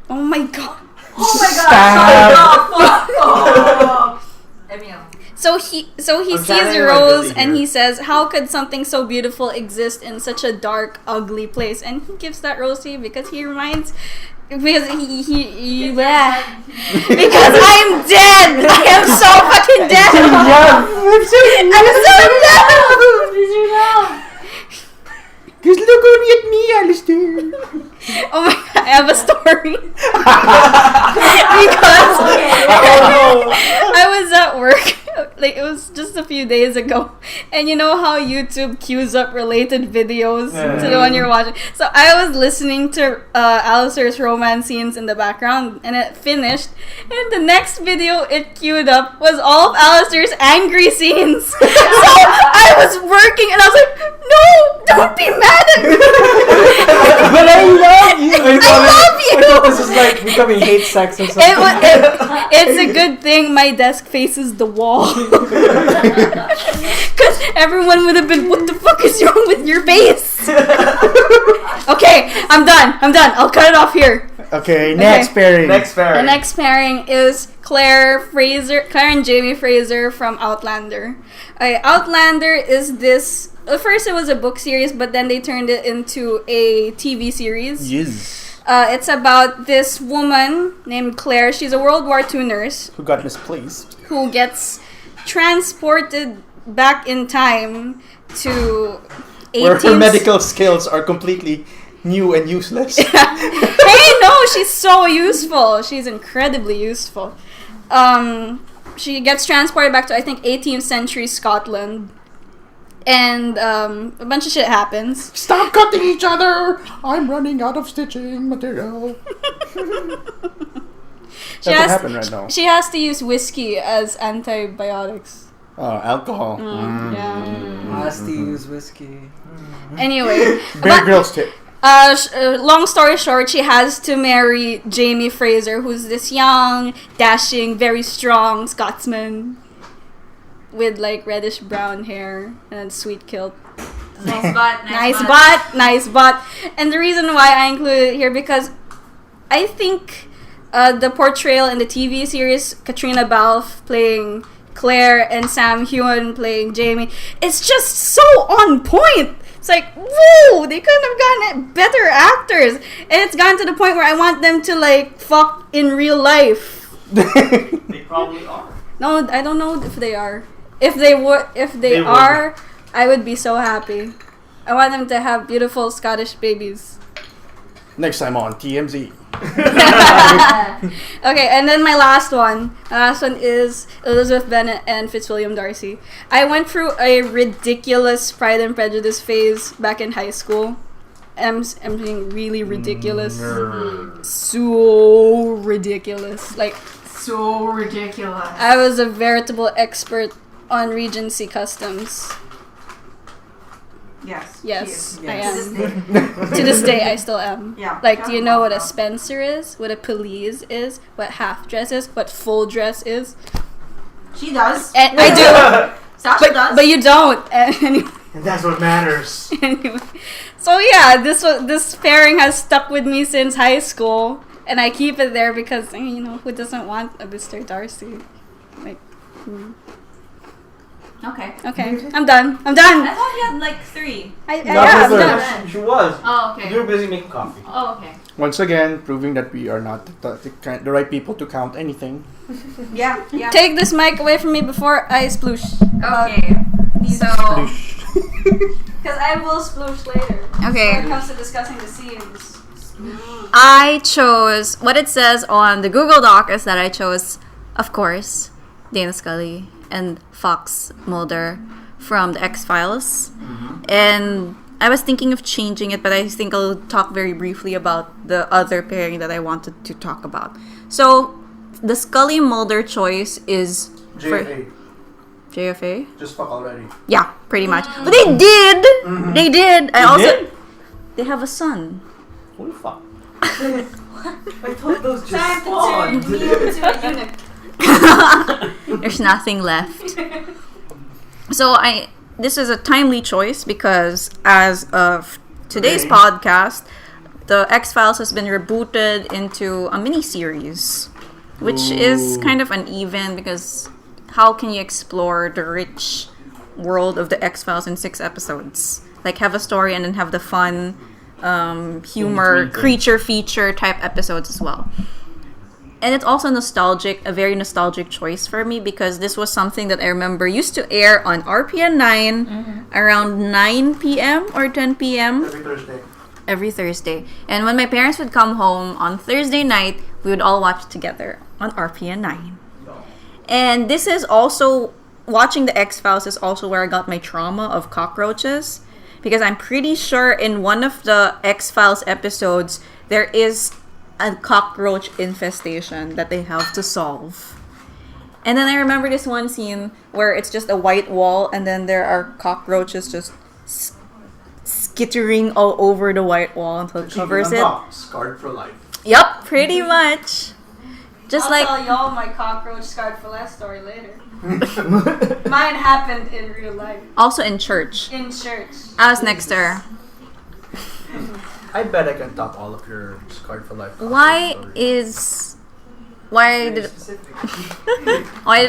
Oh my god. Oh my god. Stab. Oh, fuck. Oh. Emil. So he I'm sees channeling the my rose Billy and here. he says, how could something so beautiful exist in such a dark, ugly place? And he gives that rose to you because he reminds because he bleh. Because I'm dead. I am so fucking dead. I'm so dead. Just look only at me, Alistair. Oh my god, I have a story. Because I was at work, like it was just a few days ago, and you know how YouTube queues up related videos to the one you're watching. So I was listening to Alistair's romance scenes in the background, and it finished, and the next video it queued up was all of Alistair's angry scenes. So I was working, and I was like, no, don't be mad at me. But I love you. I love you. I thought this was like becoming hate sex or something. It's a good thing my desk faces the wall. Because everyone would have been, what the fuck is wrong with your face? Okay, I'm done. I'll cut it off here. Okay, next pairing. The next pairing is Claire and Jamie Fraser from Outlander. Outlander is this. At first, it was a book series, but then they turned it into a TV series. Yes. It's about this woman named Claire. She's a World War II nurse Who got misplaced? who gets transported back in time to 18th... Where her medical skills are completely new and useless. Hey, no, she's so useful. She's incredibly useful. She gets transported back to, I think, 18th century Scotland. And a bunch of shit happens. Stop cutting each other! I'm running out of stitching material. That's what happened right now. She has to use whiskey as antibiotics. Oh, alcohol. Yeah. Has to use whiskey. Anyway. Bear Grylls tip. Long story short, she has to marry Jamie Fraser, who's this young, dashing, very strong Scotsman with like reddish brown hair and a sweet kilt. Nice butt. Nice butt. And the reason why I included it here because I think the portrayal in the TV series, Katrina Balfe playing Claire and Sam Heughan playing Jamie, it's just so on point. It's like, whoa, they couldn't have gotten better actors. And it's gotten to the point where I want them to like fuck in real life. They probably are. No, I don't know if they are. If they are, I would be so happy. I want them to have beautiful Scottish babies. Next time on TMZ. Okay, and then my last one. My last one is Elizabeth Bennet and Fitzwilliam Darcy. I went through a ridiculous Pride and Prejudice phase back in high school. I'm being really ridiculous. So ridiculous. Like, So ridiculous. I was a veritable expert on Regency customs. Yes. Yes, she is. I Yes. am. To this day, I still am. Yeah. Like, do you know what a Spencer is? What a pelisse is? What half dress is? What full dress is? She does. And I do. Sasha does. But you don't. Anyway. And that's what matters. Anyway. So yeah, this pairing has stuck with me since high school, and I keep it there because you know who doesn't want a Mr. Darcy? Like. Okay. Okay, I'm done. I thought you had like 3. I'm That was done. her. She was. Oh, okay. You were busy making coffee. Oh, okay. Once again, proving that we are not the right people to count anything. Yeah. Take this mic away from me before I sploosh. Okay. So. Because I will sploosh later. Okay. When it comes to discussing the scenes. I chose what it says on the Google Doc is that I chose, of course, Dana Scully and Fox Mulder from the X-Files. And I was thinking of changing it, but I think I'll talk very briefly about the other pairing that I wanted to talk about. So, the Scully Mulder choice is JFA. JFA? Just fuck already. Yeah, pretty much. But they did! They did! They have a son. Holy fuck. I thought those just spawned. There's nothing left. So this is a timely choice because as of today's podcast, the X-Files has been rebooted into a mini-series, which is kind of uneven because how can you explore the rich world of the X-Files in 6 episodes? Like have a story and then have the fun humor, creature feature type episodes as well. And it's also a very nostalgic choice for me because this was something that I remember used to air on RPN 9 around 9 p.m. or 10 p.m. Every Thursday. And when my parents would come home on Thursday night, we would all watch together on RPN 9. And this is also, watching the X-Files is also where I got my trauma of cockroaches. Because I'm pretty sure in one of the X-Files episodes, there is a cockroach infestation that they have to solve. And then I remember this one scene where it's just a white wall and then there are cockroaches just skittering all over the white wall until it covers it. Scarred for life. Yep, pretty much. Just I'll tell y'all my cockroach scarred for life story later. Mine happened in real life. Also in church. In church. I was next to her. I bet I can top all of your Scarred for Life. Why did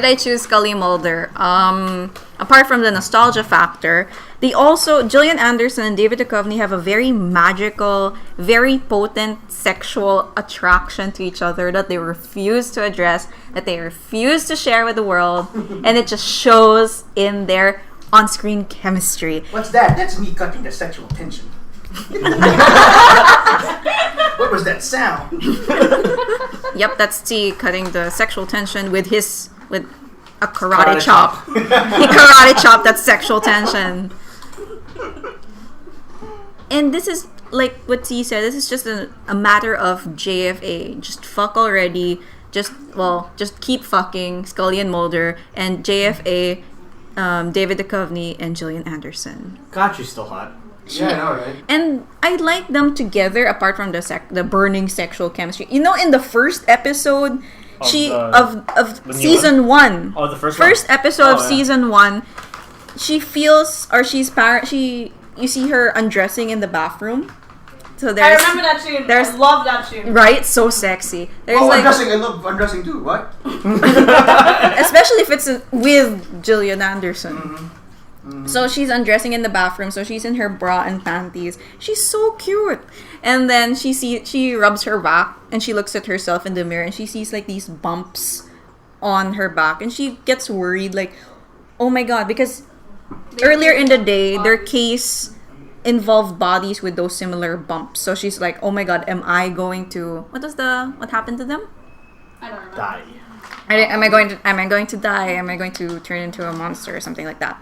I choose Scully Mulder? Apart from the nostalgia factor, Gillian Anderson and David Duchovny have a very magical, very potent sexual attraction to each other that they refuse to address, that they refuse to share with the world, and it just shows in their on-screen chemistry. What's that? That's me cutting the sexual tension. What was that sound? Yep, that's T cutting the sexual tension with a karate chop. He karate chopped that sexual tension. And this is like what T said. This is just a matter of JFA. Just fuck already. Just keep fucking Scully and Mulder and JFA, David Duchovny and Gillian Anderson. God, she's still hot. Yeah, I know, right? And I like them together apart from the burning sexual chemistry. You know, in the first episode of season 1. Oh, the first episode of season 1, she feels you see her undressing in the bathroom. So I remember that scene. I love that scene. Right? So sexy. Undressing. I love undressing too. What? Especially if it's with Gillian Anderson. Mm-hmm. So she's undressing in the bathroom. So she's in her bra and panties. She's so cute. And then she rubs her back and she looks at herself in the mirror and she sees like these bumps on her back and she gets worried like, oh my god, because earlier in the day their case involved bodies with those similar bumps. So she's like, oh my god, am I going to what happened to them? I don't remember. Die. Am I going to die? Am I going to turn into a monster or something like that?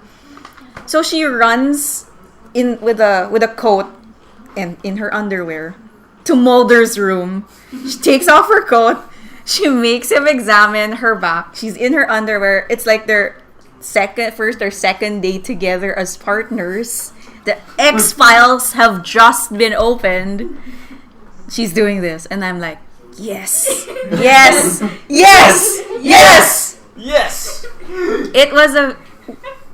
So she runs in with a coat and in her underwear to Mulder's room. She takes off her coat. She makes him examine her back. She's in her underwear. It's like their first or second day together as partners. The X-Files have just been opened. She's doing this, and I'm like, yes, yes, yes, yes, Yes.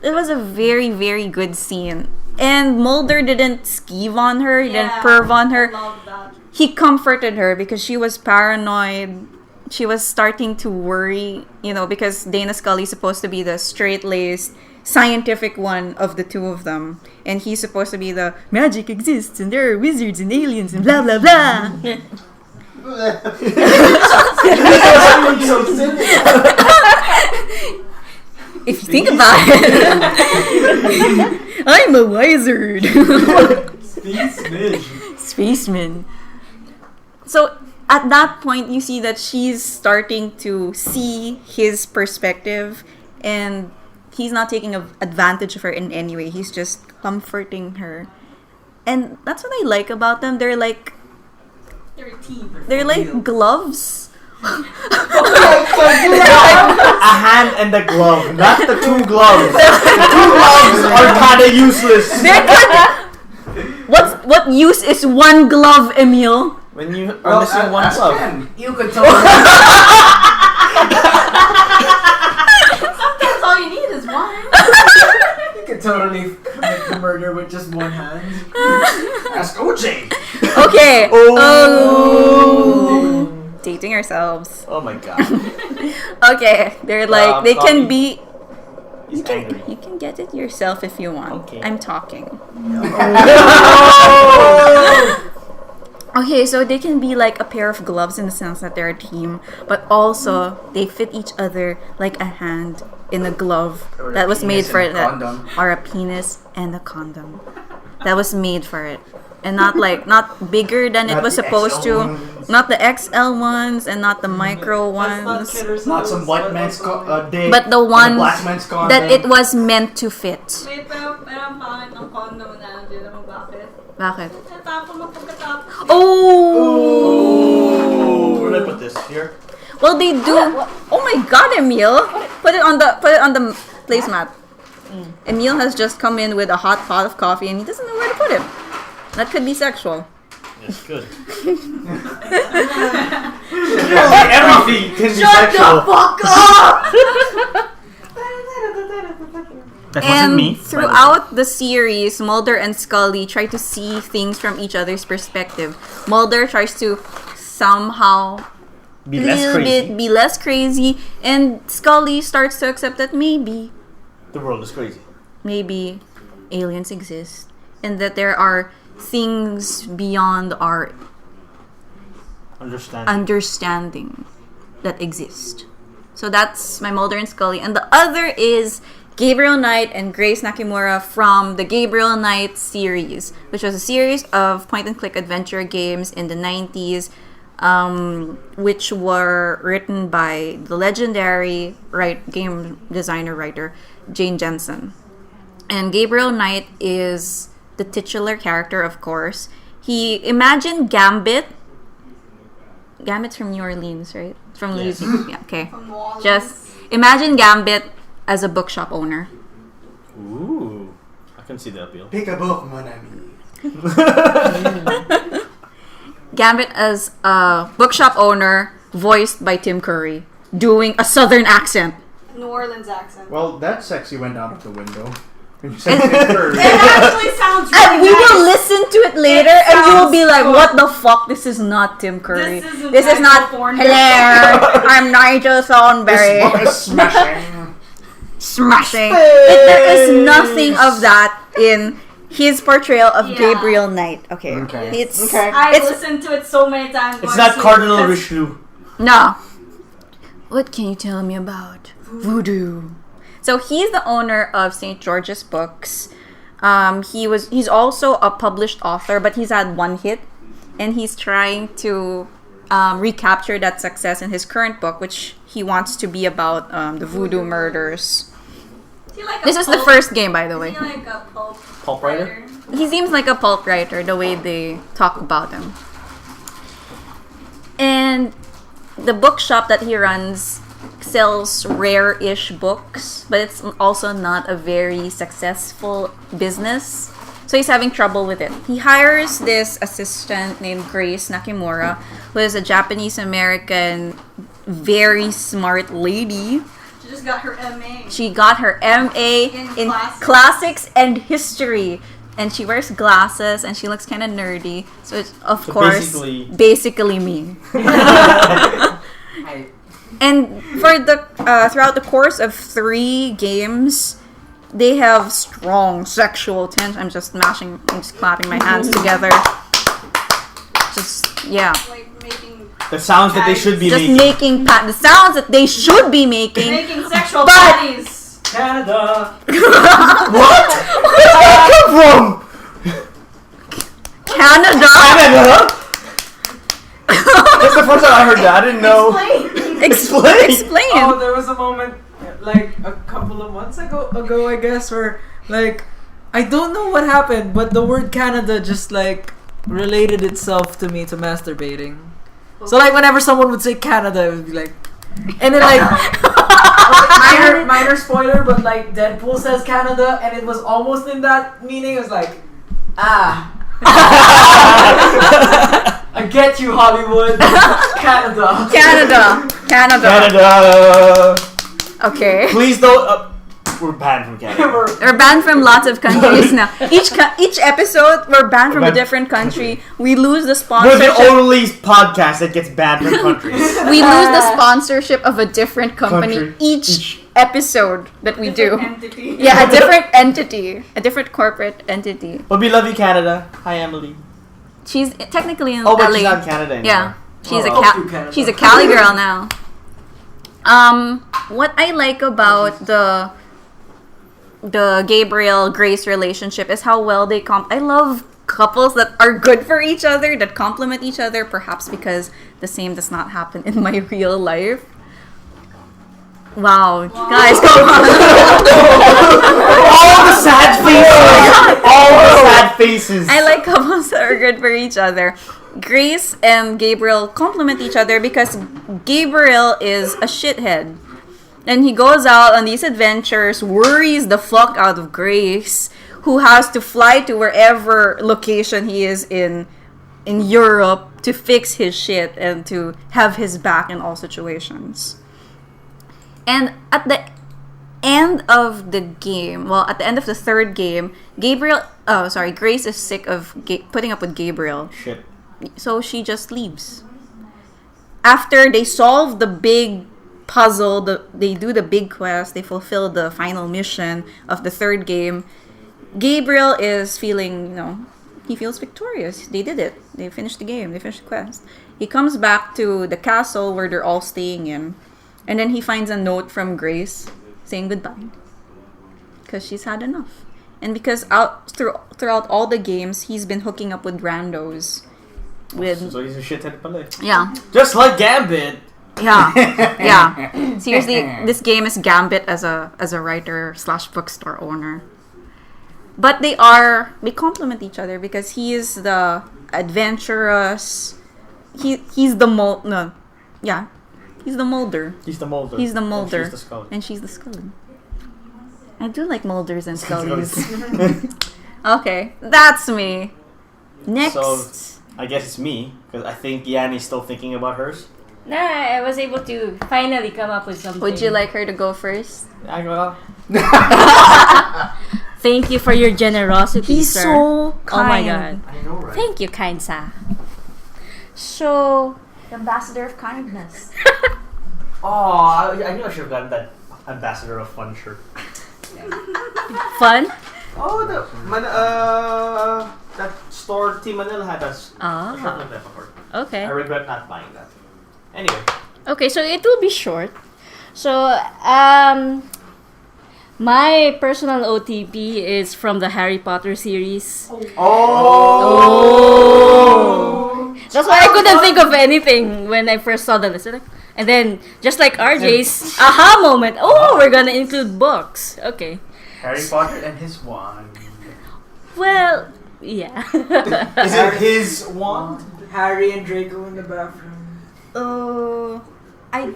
It was a very, very good scene. And Mulder didn't skeeve on her, he didn't perv on her. I love that. He comforted her because she was paranoid. She was starting to worry, because Dana Scully's supposed to be the straight-laced, scientific one of the two of them. And he's supposed to be the magic exists and there are wizards and aliens and blah, blah, blah. If you think about it, I'm a wizard. Spaceman. So at that point, you see that she's starting to see his perspective, and he's not taking advantage of her in any way. He's just comforting her, and that's what I like about them. They're like gloves. A hand and a glove, not the two gloves. The two gloves are kind of useless. What use is one glove, Emil? When you are missing one glove. You could totally. Sometimes all you need is one. You could totally commit the murder with just one hand. Ask OJ. Okay. Oh. Dating ourselves. Oh my god. Okay, they're like they can be. He's angry. You can get it yourself if you want. Okay. I'm talking. Okay, so they can be like a pair of gloves in the sense that they're a team, but also they fit each other like a hand in a glove Or a that was made penis for and it, a condom. or a penis and a condom that was made for it, and not bigger than it Not was the supposed XL to, ones. not the XL ones and not the micro ones, Not some white man's dick. but the and a ones black man's condom. that it was meant to fit. Wait, pero ang pangit ng condom na nandiyan. Alam mo bakit? Bakit? Natapon mo pagkatapos. Oh! Where did I put this? Here? Well, they do. Oh my God, Emil! Put it on the placemat. Emil has just come in with a hot pot of coffee, and he doesn't know where to put it. That could be sexual. Yes, good. Everything can be sexual. fuck up! That wasn't And me. throughout the series, Mulder and Scully try to see things from each other's perspective. Mulder tries to somehow Be less crazy. be less crazy, and Scully starts to accept that maybe The world is crazy. aliens exist, and that there are things beyond our understanding that exist. So that's my Mulder and Scully, and the other is Gabriel Knight and Grace Nakimura from the Gabriel Knight series, which was a series of point-and-click adventure games in the 90s, which were written by the legendary game designer writer Jane Jensen. And Gabriel Knight is the titular character, of course. Imagine Gambit. Gambit's from New Orleans, right? From Yes. Louisiana. Yeah, okay. From Wallace. Just imagine Gambit as a bookshop owner. Ooh. I can see the appeal. Pick a book, mon ami. Gambit as a bookshop owner, voiced by Tim Curry, doing a southern accent. New Orleans accent. Well, that sexy went out of the window. When you said Tim Curry. It actually sounds really And we will nice. listen to it later, It and you will be sounds like, good. "What the fuck? This is not Tim Curry. This isn't is not California." Hello, I'm Nigel Thornberry." This book is smashing. Smashing. There is nothing of that in his portrayal of Yeah. Gabriel Knight. Okay. Okay. It's I've listened to it so many times. It's going not to- Cardinal that's- Richelieu. No. What can you tell me about voodoo? So he's the owner of St. George's Books. He's also a published author, but he's had one hit, and he's trying to recapture that success in his current book, which he wants to be about the voodoo murders. Is he like a This is the pulp- first game, by the Is way. he like a pulp Pulp writer? He seems like a pulp writer, the way they talk about him. And the bookshop that he runs sells rare-ish books, but it's also not a very successful business. So he's having trouble with it. He hires this assistant named Grace Nakimura, who is a Japanese-American, very smart lady. She just got her MA. She got her MA in classics and history. And she wears glasses and she looks kind of nerdy. So it's, of So course, basically me. And for the throughout the course of 3 games, they have strong sexual tension. I'm just clapping my hands together. Just, yeah. Like making The sounds that they should be Just making. the sounds that they should be making. sexual But- bodies. Canada. What? Where did that come from? Canada? Canada? That's the first time I heard that. I didn't know. Explain. Explain. Oh, there was a moment like a couple of months ago, I guess, where like I don't know what happened, but the word Canada just like related itself to me to masturbating. So like whenever someone would say Canada, it would be like, and then like minor spoiler, but like Deadpool says Canada, and it was almost in that meaning. It was like, I get you, Hollywood. Canada. Canada. Okay. Please don't. We're banned from Canada. We're banned from lots of countries now. Each episode, we're banned from a different country. We lose the We're sponsorship. the only podcast that gets banned from countries. We lose the sponsorship of a different company Country. each episode that we do. Entity. Yeah, a different entity, a different corporate entity. But we love you, Canada. Hi, Emily. She's technically in Oh, but LA. she's not in Canada anymore. Yeah, she's Oh, a fuck you, Canada. she's a Cali girl now. What I like about the Gabriel Grace relationship is how well they I love couples that are good for each other, that complement each other, perhaps because the same does not happen in my real life. Wow, guys, come on. All the sad faces. All the sad faces. I like couples that are good for each other. Grace and Gabriel complement each other because Gabriel is a shithead. And he goes out on these adventures, worries the fuck out of Grace, who has to fly to wherever location he is in Europe to fix his shit and to have his back in all situations. And at the end of the game, well, at the end of the third game, Grace is sick of putting up with Gabriel. Shit. So she just leaves. After they solve the big puzzle, they do the big quest, they fulfill the final mission of the third game, Gabriel is feeling, he feels victorious. They did it. They finished the game. They finished the quest. He comes back to the castle where they're all staying in. And then he finds a note from Grace saying goodbye. Because she's had enough. And because throughout all the games, he's been hooking up with randos. So he's a shithead pala. Yeah. Just like Gambit. Yeah. Yeah. Seriously, this game is Gambit as a writer / bookstore owner. But they complement each other because he is the adventurous. He's the Mulder. He's the Mulder. He's the Mulder. And she's the Scully. And she's the Scully. I do like Mulders and Scullys. Okay, that's me. Next. So, I guess it's me, because I think Yanni's still thinking about hers. Nah, I was able to finally come up with something. Would you like her to go first? Thank you for your generosity, He's sir. so kind. Oh my god. I know, right? Thank you, kind sir. So, Ambassador of kindness. Oh, I knew I should have gotten that Ambassador of Fun shirt. fun? Oh, that store Team Manila had a shirt like that before. Okay. I regret not buying that. Anyway. Okay, so it will be short. So, my personal OTP is from the Harry Potter series. Oh! That's why I couldn't think of anything when I first saw the list. And then, just like RJ's aha moment, we're gonna include books. Okay. Harry Potter and his wand. Well, yeah. Is it his wand? Harry and Draco in the bathroom. I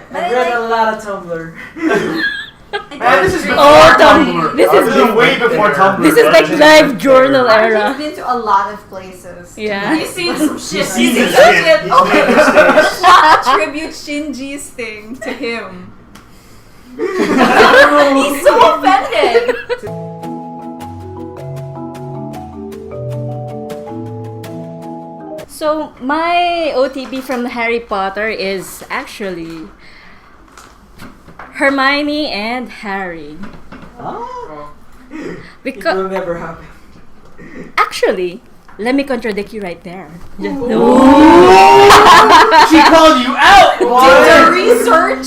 I read a lot of Tumblr. Man, this is before Tumblr. This is way before Tumblr. This is like live journal era. He's been to a lot of places. Yeah. He's seen some shit. seen He's some seen shit. shit. He's made mistakes. Tribute Shinji's thing to him. He's so offended. So my OTP from Harry Potter is actually Hermione and Harry. Oh. It Because will never happen. actually, let me contradict you right there. She called you out! Did the research.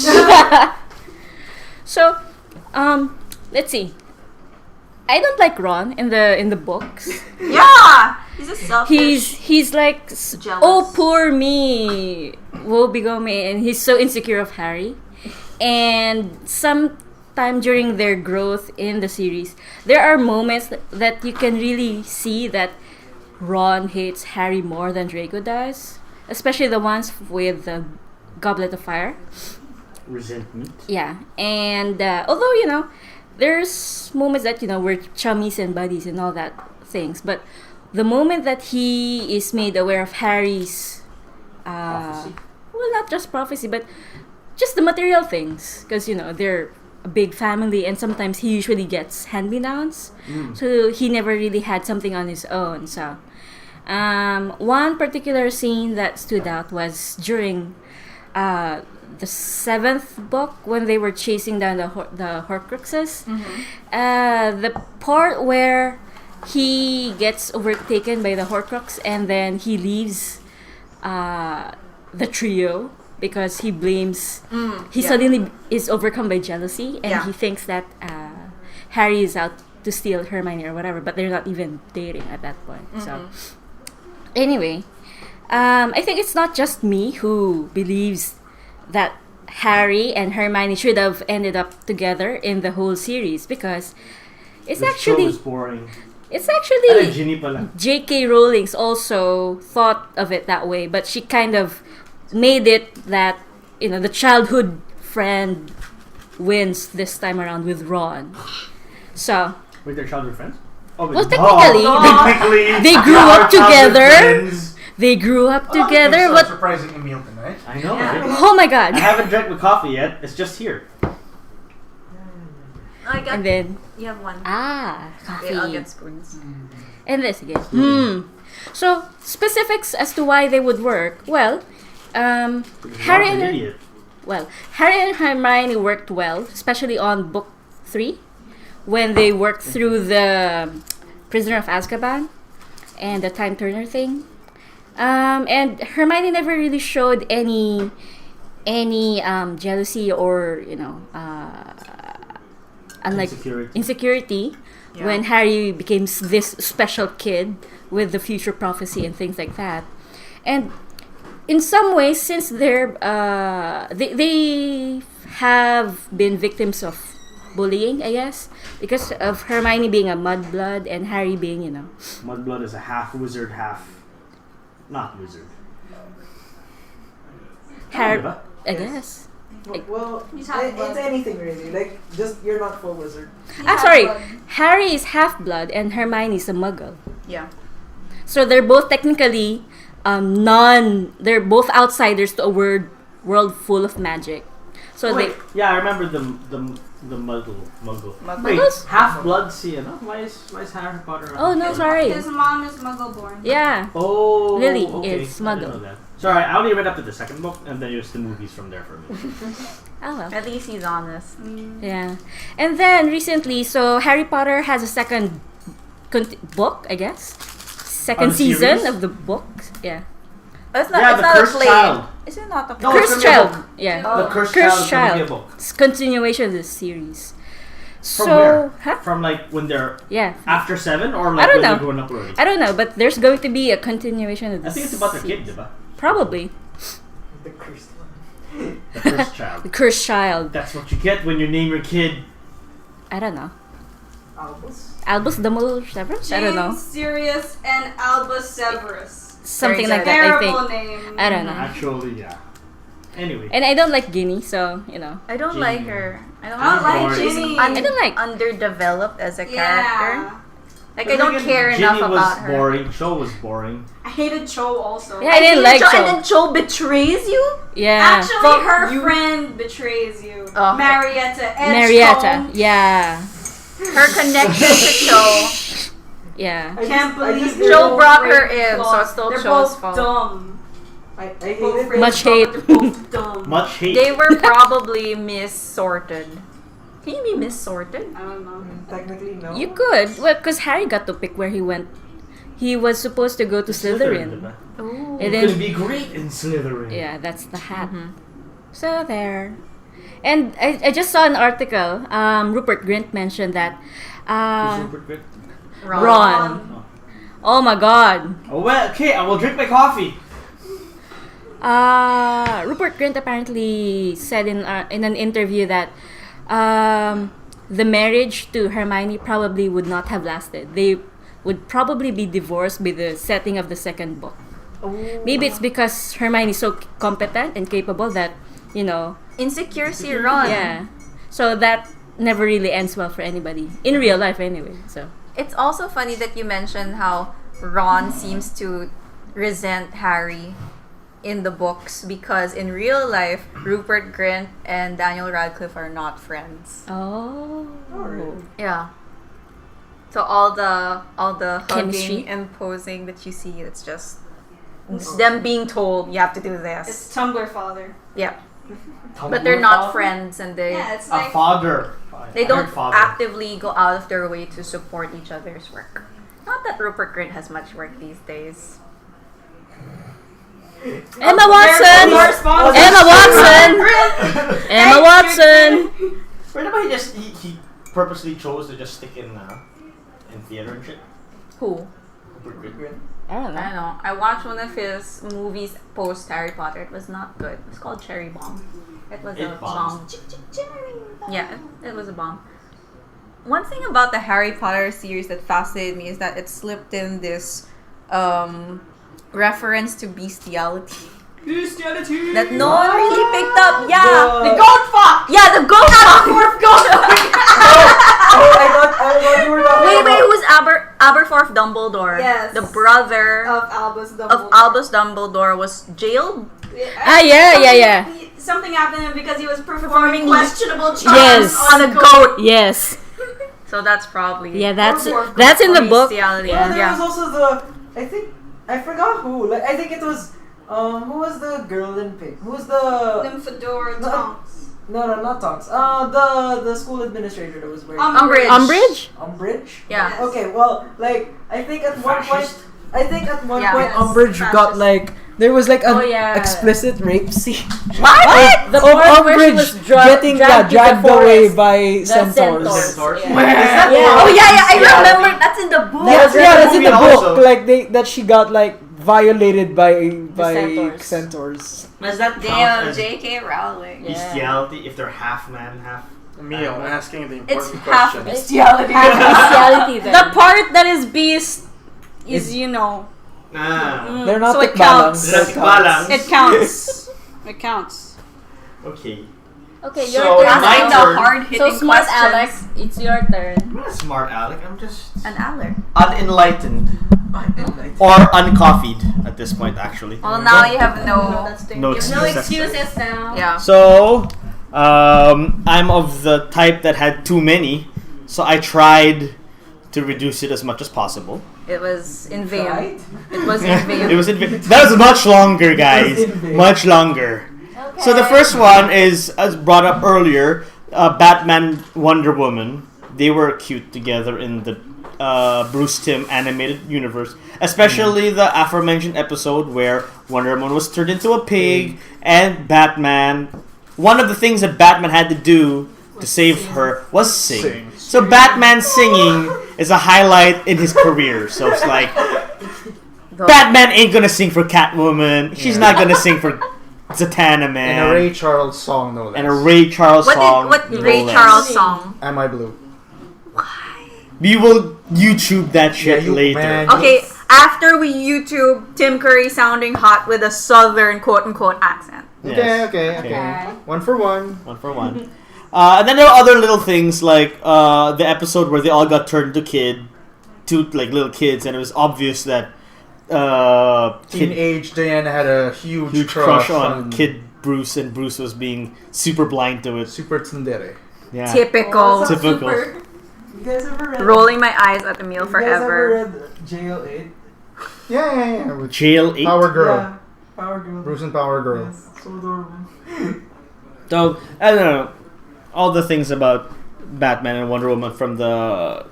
So, let's see. I don't like Ron in the books. Yeah. He's a selfish. He's like, Jealous. oh poor me, woe begone me, and he's so insecure of Harry. And sometime during their growth in the series, there are moments that you can really see that Ron hates Harry more than Draco does, especially the ones with the Goblet of Fire. Resentment. Yeah, and although there's moments that we're chummies and buddies and all that things, but the moment that he is made aware of Harry's Prophecy. well, not just prophecy, but just the material things, because they're a big family, and sometimes he usually gets hand-me-downs, so he never really had something on his own. So one particular scene that stood out was during the 7th book when they were chasing down the Horcruxes. The part where he gets overtaken by the Horcrux and then he leaves the trio because he blames. He suddenly is overcome by jealousy and he thinks that Harry is out to steal Hermione or whatever, but they're not even dating at that point. So anyway, I think it's not just me who believes that Harry and Hermione should have ended up together in the whole series, because it's actually show is boring. it's actually Ginny pala. J.K. Rowling's also thought of it that way, but she kind of made it that, you know, the childhood friend wins this time around with Ron. So, Wait, they're childhood friends? Oh, well, technically, they grew up together. They grew up together, but surprising meal tonight. I know, right? oh my god! I haven't drank my coffee yet. It's just here. I got. And then You have one. coffee. Okay, I'll get spoons. And this again. So specifics as to why they would work. Well, Harry Ron's an and idiot. Harry and Hermione worked well, especially on book 3, when they worked through the Prisoner of Azkaban and the Time Turner thing. And Hermione never really showed any jealousy or, you know, unlike insecurity when Harry became this special kid with the future prophecy and things like that. And in some ways, since they have been victims of bullying, I guess, because of Hermione being a mudblood and Harry being, you know, Mudblood is a half wizard, half not wizard. Harry, Diba? I guess. Well, it's anything really. Like, just you're not full wizard. Sorry, Harry is half-blood and Hermione is a muggle. Yeah. So they're both technically they're both outsiders to a world full of magic. So Wait, I remember the muggle. Wait, Muggles? half blood. See, no? Why is Harry Potter? Oh no, sorry. His mom is Muggle born. Yeah. Oh, Lily okay. is I didn't know Muggle. that. Sorry, I only read up to the second book, and then just the movies from there for me. Oh well. At least he's honest. Yeah. And then recently, so Harry Potter has a second book, I guess. Second the season series? of the book. Yeah. It's not. Yeah, it's the not a Cursed play. Child. Is it not a No, play? it's Cursed gonna be a Child. book. Yeah. The Cursed Cursed Child is gonna be a Child. book. It's continuation of this series. From where? Huh? From like when they're Yeah. after 7 or I like don't when know. they're growing up already? I don't know, but there's going to be a continuation of I this. think it's about their kid, diba? Probably. The cursed one. The Cursed The Child. Cursed Child. That's what you get when you name your kid. I don't know. Albus? Albus Dumbledore? I don't know. Sirius and Albus Severus. Something Very like that, I Terrible think. name. I don't know. Actually, yeah. Anyway. And I don't like Ginny, so, you know. I don't Ginny. like her. I don't I don't like like Boring. Ginny. I don't like. underdeveloped as a Yeah. character. Like But I don't again, care Ginny enough was about her. boring. Show was boring. I hated Cho also. Yeah, I didn't like And Cho. then Cho betrays you. Yeah. Actually, But her you- friend betrays you. Oh. Marietta. And Marietta. Cho. Yeah. Her connection to Cho. Yeah. Can't believe Cho they're brought both her great in, so flaws. it's still They're Cho's both fault. dumb. I Both hated friends Much dumb, hate. but they're both dumb. Much hate. They were probably missorted. Can you be missorted? I don't know. Technically, no. You could. Well, because Harry got to pick where he went. He was supposed to go to Slytherin. diba? Ooh. And You could then, be great in Slytherin. yeah, that's the hat. So there. And I just saw an article. Rupert Grint mentioned that. Who's Rupert Grint? Ron. Oh my god. Oh well, okay. I will drink my coffee. Rupert Grint apparently said in an interview that the marriage to Hermione probably would not have lasted. They would probably be divorced by the setting of the second book. Maybe it's because Hermione is so competent and capable that, you know, Insecure si Ron. yeah. So that never really ends well for anybody in real life, anyway. So It's also funny that you mentioned how Ron seems to resent Harry in the books because in real life, Rupert Grint and Daniel Radcliffe are not friends. Yeah. So all the Chemistry. hugging and posing that you see, it's just them being told you have to do this. It's Tumblr father. Yeah. but they're not friends, and they Yeah, it's A like father. they I don't heard father. actively go out of their way to support each other's work. Not that Rupert Grint has much work these days. Emma Watson! Emma Watson! Emma Watson! Wait, but he purposely chose to just stick in theater and shit. Who? Rupert Grint. I don't I don't know. I watched one of his movies post Harry Potter. It was not good. It was called Cherry Bomb. It was a bomb. Yeah, it was a bomb. One thing about the Harry Potter series that fascinated me is that it slipped in this reference to bestiality. Bestiality. That no one really picked up. Yeah. The goat fuck. Yeah, the goat fuck. I thought you were talking Wait, who's Aberforth Dumbledore? Yes. The brother of Albus Dumbledore. of Albus Dumbledore was jailed. Yeah. Something happened to him because he was performing questionable charms Yes. On a goat. Yes. So that's probably That's in the book. bestiality. Well, there Yeah. was also I forgot who. Like I think it was who was the girl in pink? Who was the Nymphadora No. Tonks. No, not Tonks. The school administrator that was wearing Umbridge. Umbridge? Umbridge? Yeah. Yes. Okay, well, like I think at one point Yeah. When Yes. Umbridge got like there was like an Oh, yeah. explicit rape scene. What? The Of part where she was Umbridge getting dragged dragged to the away forest. by The centaurs. Centaurs? Yeah. Oh yeah, I Yeah. remember. That's in the book. Yeah, was in the that's in the movie book. also. Like that she got like violated by centaurs. centaurs. Does that Damn, count as J.K. Rowling. bestiality if they're half man, half? Emil, I'm asking the It's important half question. bestiality. Bestiality then. The part that is beast is, you know, Ah. They're not So it balance. counts. Balance. it counts. It counts. Okay. Okay, So, your turn. my Asking the turn. hard-hitting So smart questions. Alex, it's your turn. I'm not a smart Alec. I'm just An Aller. unenlightened or uncoffeed at this point, actually. Well, now you have no. No No excuses. excuses now. Yeah. So, I'm of the type that had too many, so I tried to reduce it as much as possible. It was in vain. Right? It was in vain. It was that was much longer, guys. It was in vain. Much longer. So the first one is, as brought up earlier, Batman, Wonder Woman. They were cute together in the Bruce Timm animated universe, especially the aforementioned episode where Wonder Woman was turned into a pig, and Batman. One of the things that Batman had to do to save her was sing. So Batman singing is a highlight in his career. So it's like Batman ain't gonna sing for Catwoman. She's not gonna sing for Zatanna, man. And a Ray Charles song, no less. And a Ray Charles song. What no Ray less. Charles song? Am I Blue? We will YouTube that shit later. man. Okay, after we YouTube Tim Curry sounding hot with a southern quote-unquote accent. Yes. Okay. One for one. One for one. And then there are other little things like the episode where they all got turned to like little kids, and it was obvious that Teenage Diana had a huge crush on Kid Bruce, and Bruce was being super blind to it. Super Tsundere. Yeah. Typical. Typical. You guys ever read? Rolling my eyes at the meal You guys ever forever. read Jail 8? Yeah. With Jail 8. Power Girl. Yeah. Power Girl. Bruce and Power Girl. Yes, so adorable. So, I don't know. All the things about Batman and Wonder Woman from the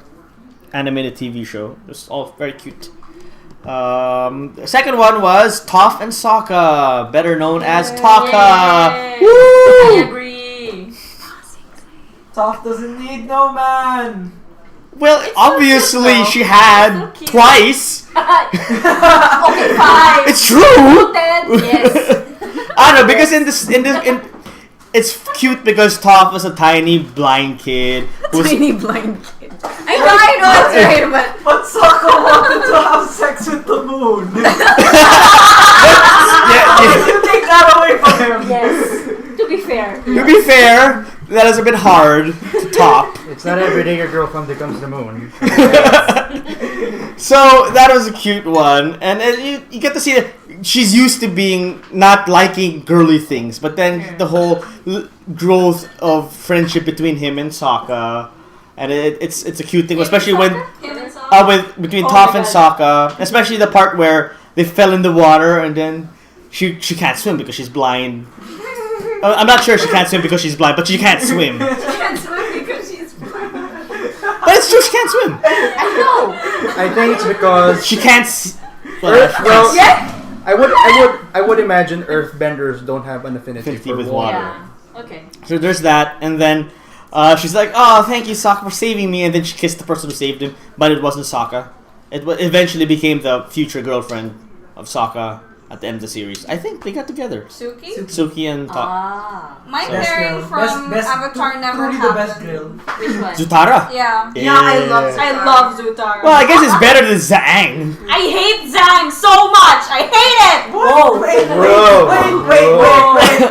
animated TV show. It's all very cute. The second one was Toph and Sokka, better known as Taka. Yay. Woo! I agree. Toph doesn't need no man. Well, obviously she had so cute. twice. Okay, fine. It's true. Yes. I don't know, because it's cute because Toph was a tiny blind kid who was Tiny blind kid. I know it's right, but But Sokka wanted to have sex with the moon. yeah. You take that away from him. Yes. To be fair. To be fair, that is a bit hard to top. It's not every day your girlfriend becomes the moon. So that was a cute one, and you get to see that she's used to being not liking girly things, but then the whole growth of friendship between him and Sokka, and it's a cute thing, especially when between Toph and Sokka, especially the part where they fell in the water and then she can't swim because she's blind. I'm not sure she can't swim because she's blind, but she can't swim. She can't swim because she's blind. But it's true, she can't swim. I know. I think it's because She can't. Well, Yeah. I would imagine Earthbenders don't have an affinity Affinity for with water. water. Yeah. Okay. So there's that, and then she's like, "Oh, thank you, Sokka, for saving me." And then she kissed the person who saved him, but it wasn't Sokka. It eventually became the future girlfriend of Sokka at the end of the series. I think they got together. Suki? Suki and My So- pairing from Avatar never the best happened. girl. Which one? Zutara. Yeah. Yeah, I love I love Zutara. Well, I guess it's better than Zhang. I hate Zhang so much. I hate it. Whoa!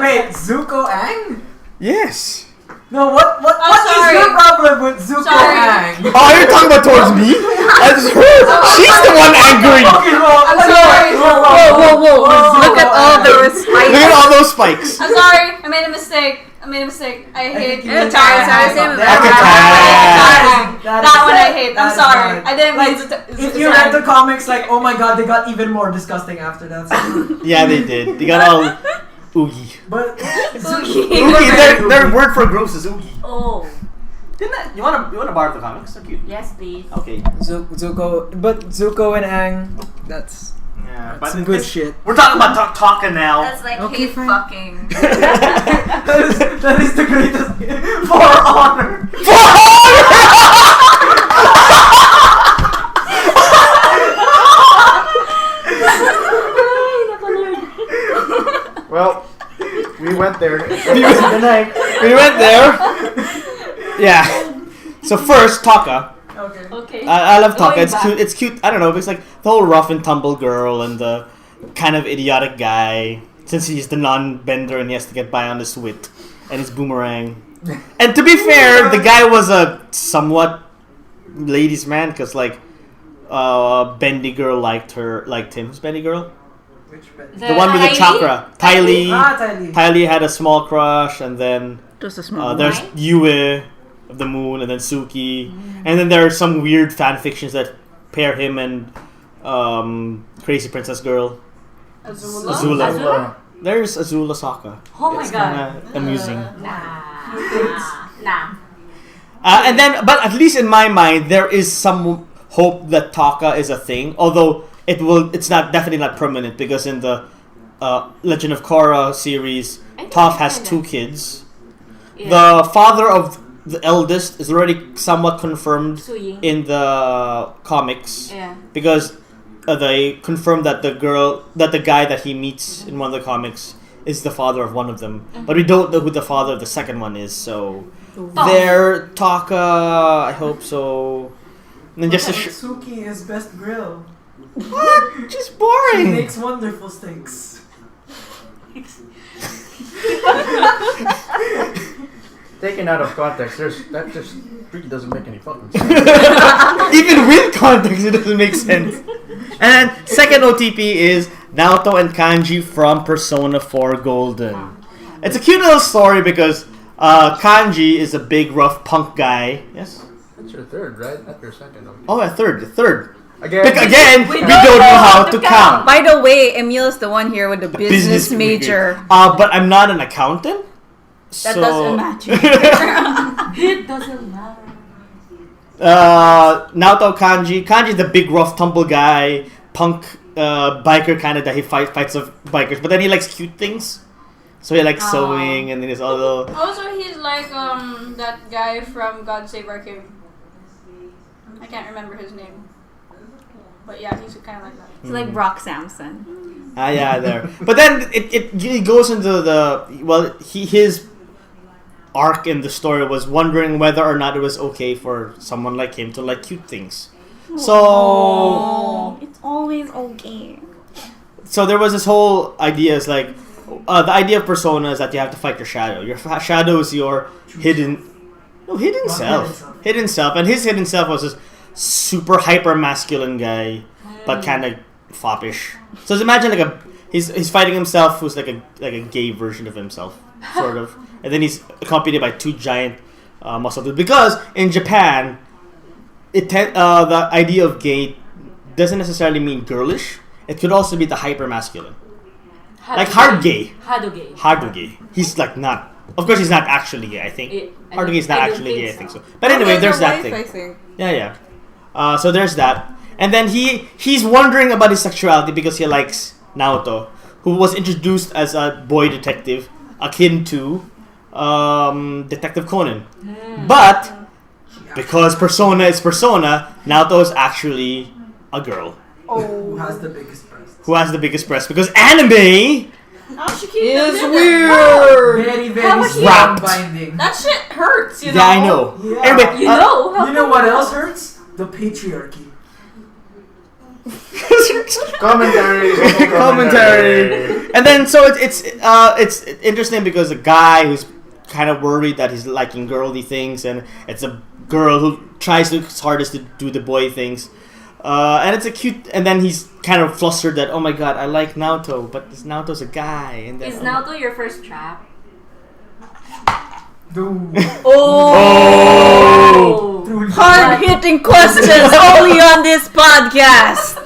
Wait! Zuko Ang? Yes. No, what is sorry. your problem with Zuko Sorry. Ang? Oh, you're talking about towards me? That's her. She's the one angry. Okay, I'm sorry. Whoa. Look at all those Look at spikes. all those spikes. I'm sorry. I made a mistake. I hate you Zutara. Sorry, That one I hate. I'm sorry. I didn't mean If you read the comics, like, oh my god, they got even more disgusting after that. Yeah, they did. They got all oogie. But Oogie. Their word for gross is oogie. Oh. You wanna borrow the comics? They're cute. Yes, please. Okay. Zuko and Aang, that's Yeah, some good shit. We're talking about Taka now. That's like Okay, hate fine. fucking. that is the greatest for honor. Well, we went there. We went there. Yeah. So first, Taka. Okay. Okay. I love Taka. Going It's back. cute. It's cute. I don't know. It's like the whole rough and tumble girl and the kind of idiotic guy. Since he's the non-bender and he has to get by on his wit and his boomerang. And to be fair, the guy was a somewhat ladies' man because like Bendy girl liked him. Who's Bendy girl? Which bed? The one with the chakra. Ty Lee. Ty Ty Lee had a small crush, and then Just a small there's Yue of the moon, and then Suki, and then there are some weird fan fictions that pair him and Crazy Princess Girl. Azula. There's Azula Sokka. Oh my It's god. kinda amusing. Nah. And then, but at least in my mind, there is some hope that Taka is a thing. Although it's definitely not permanent because in the Legend of Korra series, Toph has 2 kids. Yeah. The father of the eldest is already somewhat confirmed Suying. in the comics Yeah. because they confirmed that the guy that he meets in one of the comics is the father of one of them, but we don't know who the father of the second one is. So there, Taka. I hope so. And then just Suki is best grill. what? Just She boring. makes wonderful steaks. Taken out of context, that just really doesn't make any fucking sense. Even with context, it doesn't make sense. And then second OTP is Naoto and Kanji from Persona 4 Golden. It's a cute little story because Kanji is a big rough punk guy. Yes. That's your third, right? Not your second. Okay. Oh, a third. Again, we don't know how to count. By the way, Emil's the one here with the business major. But I'm not an accountant. That so doesn't matter. It doesn't matter. Naoto Kanji. Kanji is the big rough tumble guy, punk biker kind of that he fights with bikers, but then he likes cute things. So he likes sewing and then he's all the Also, he's like that guy from God Save Our King. I can't remember his name. But yeah, he's kind of like that. It's like Brock Samson. yeah, there. But then it goes into his arc in the story was wondering whether or not it was okay for someone like him to like cute things. So It's always okay. so there was this whole idea is like the idea of Persona is that you have to fight your shadow. Your shadow is your hidden self. Hidden self. And his hidden self was this super hyper masculine guy, but kind of foppish. So just imagine he's fighting himself who's like a gay version of himself, sort of. And then he's accompanied by 2 giant muscle dudes. Because in Japan, the idea of gay doesn't necessarily mean girlish. It could also be the hyper masculine. Like hard gay. Hadoge. He's like not. Of course, he's not actually gay. I think hard gay is not I don't actually think gay. I so. think so. But anyway, there's that thing. I think. Yeah. So there's that, and then he's wondering about his sexuality because he likes Naoto, who was introduced as a boy detective akin to Detective Conan, but because Persona is Persona, Naoto is actually a girl Who has the biggest breast? Because anime How she It's weird. Very, very How much strong wrapped. binding. That shit hurts, you know. Yeah, I know. Yeah. Anyway, You know. How You know what else hurts? The patriarchy. commentary. And then so it's interesting because a guy who's kind of worried that he's liking girly things, and it's a girl who tries his hardest to do the boy things. And it's a cute, and then he's kind of flustered that, oh my god, I like Naoto, but this Naoto's a guy. And then, Is Naoto your first trap? Dude. Oh! Truly. Hard-hitting questions only on this podcast.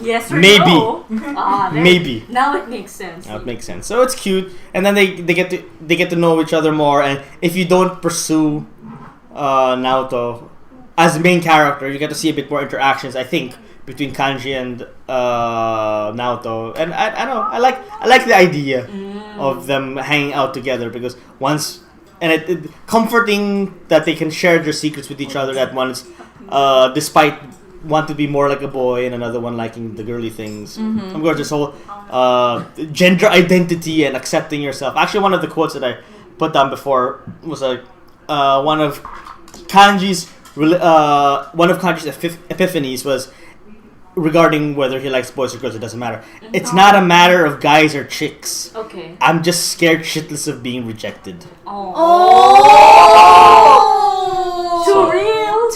Yes or Maybe. no? Maybe. Now it makes sense. That makes sense. So it's cute, and then they get to know each other more. And if you don't pursue Naoto as the main character, you get to see a bit more interactions, I think, between Kanji and Naoto. And I don't know, I like the idea of them hanging out together, because once, and it comforting that they can share their secrets with each other. That one is, despite want to be more like a boy, and another one liking the girly things. Of course, this whole gender identity and accepting yourself. Actually, one of the quotes that I put down before was like one of Kanji's epiphanies was regarding whether he likes boys or girls. It doesn't matter. It's not a matter of guys or chicks. Okay. I'm just scared shitless of being rejected. Too real.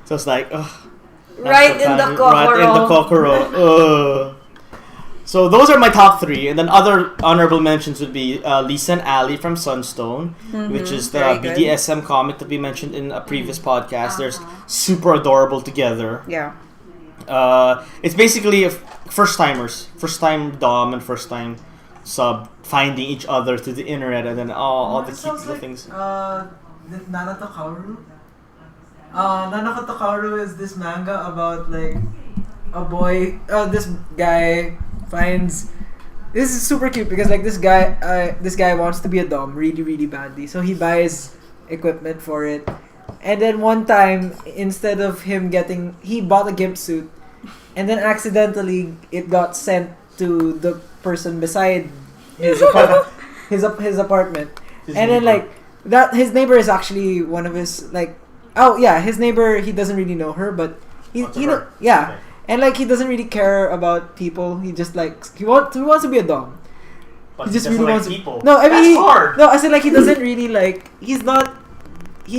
So it's like, ugh. Right in the kokoro. Ugh. So those are my top three, and then other honorable mentions would be Lisa and Ali from Sunstone, which is the Very good. BDSM comic that we mentioned in a previous podcast. They're super adorable together. Yeah. It's basically first time dom and first time sub finding each other through the internet, and then all the cute Sounds little like, things. Nanata Kaoru? Nanata Kaoru is this manga about like a boy. This guy finds. This is super cute because like this guy wants to be a dom really, really badly, so he buys equipment for it. And then one time, instead of him he bought a gimp suit, and then accidentally it got sent to the person beside his apartment. And then like that, his neighbor is actually one of his like, his neighbor. He doesn't really know her, but he Okay. and like he doesn't really care about people. He just like he wants to be a dom. But He just doesn't really like wants people. No, I mean That's hard. No, I said like he doesn't really like. He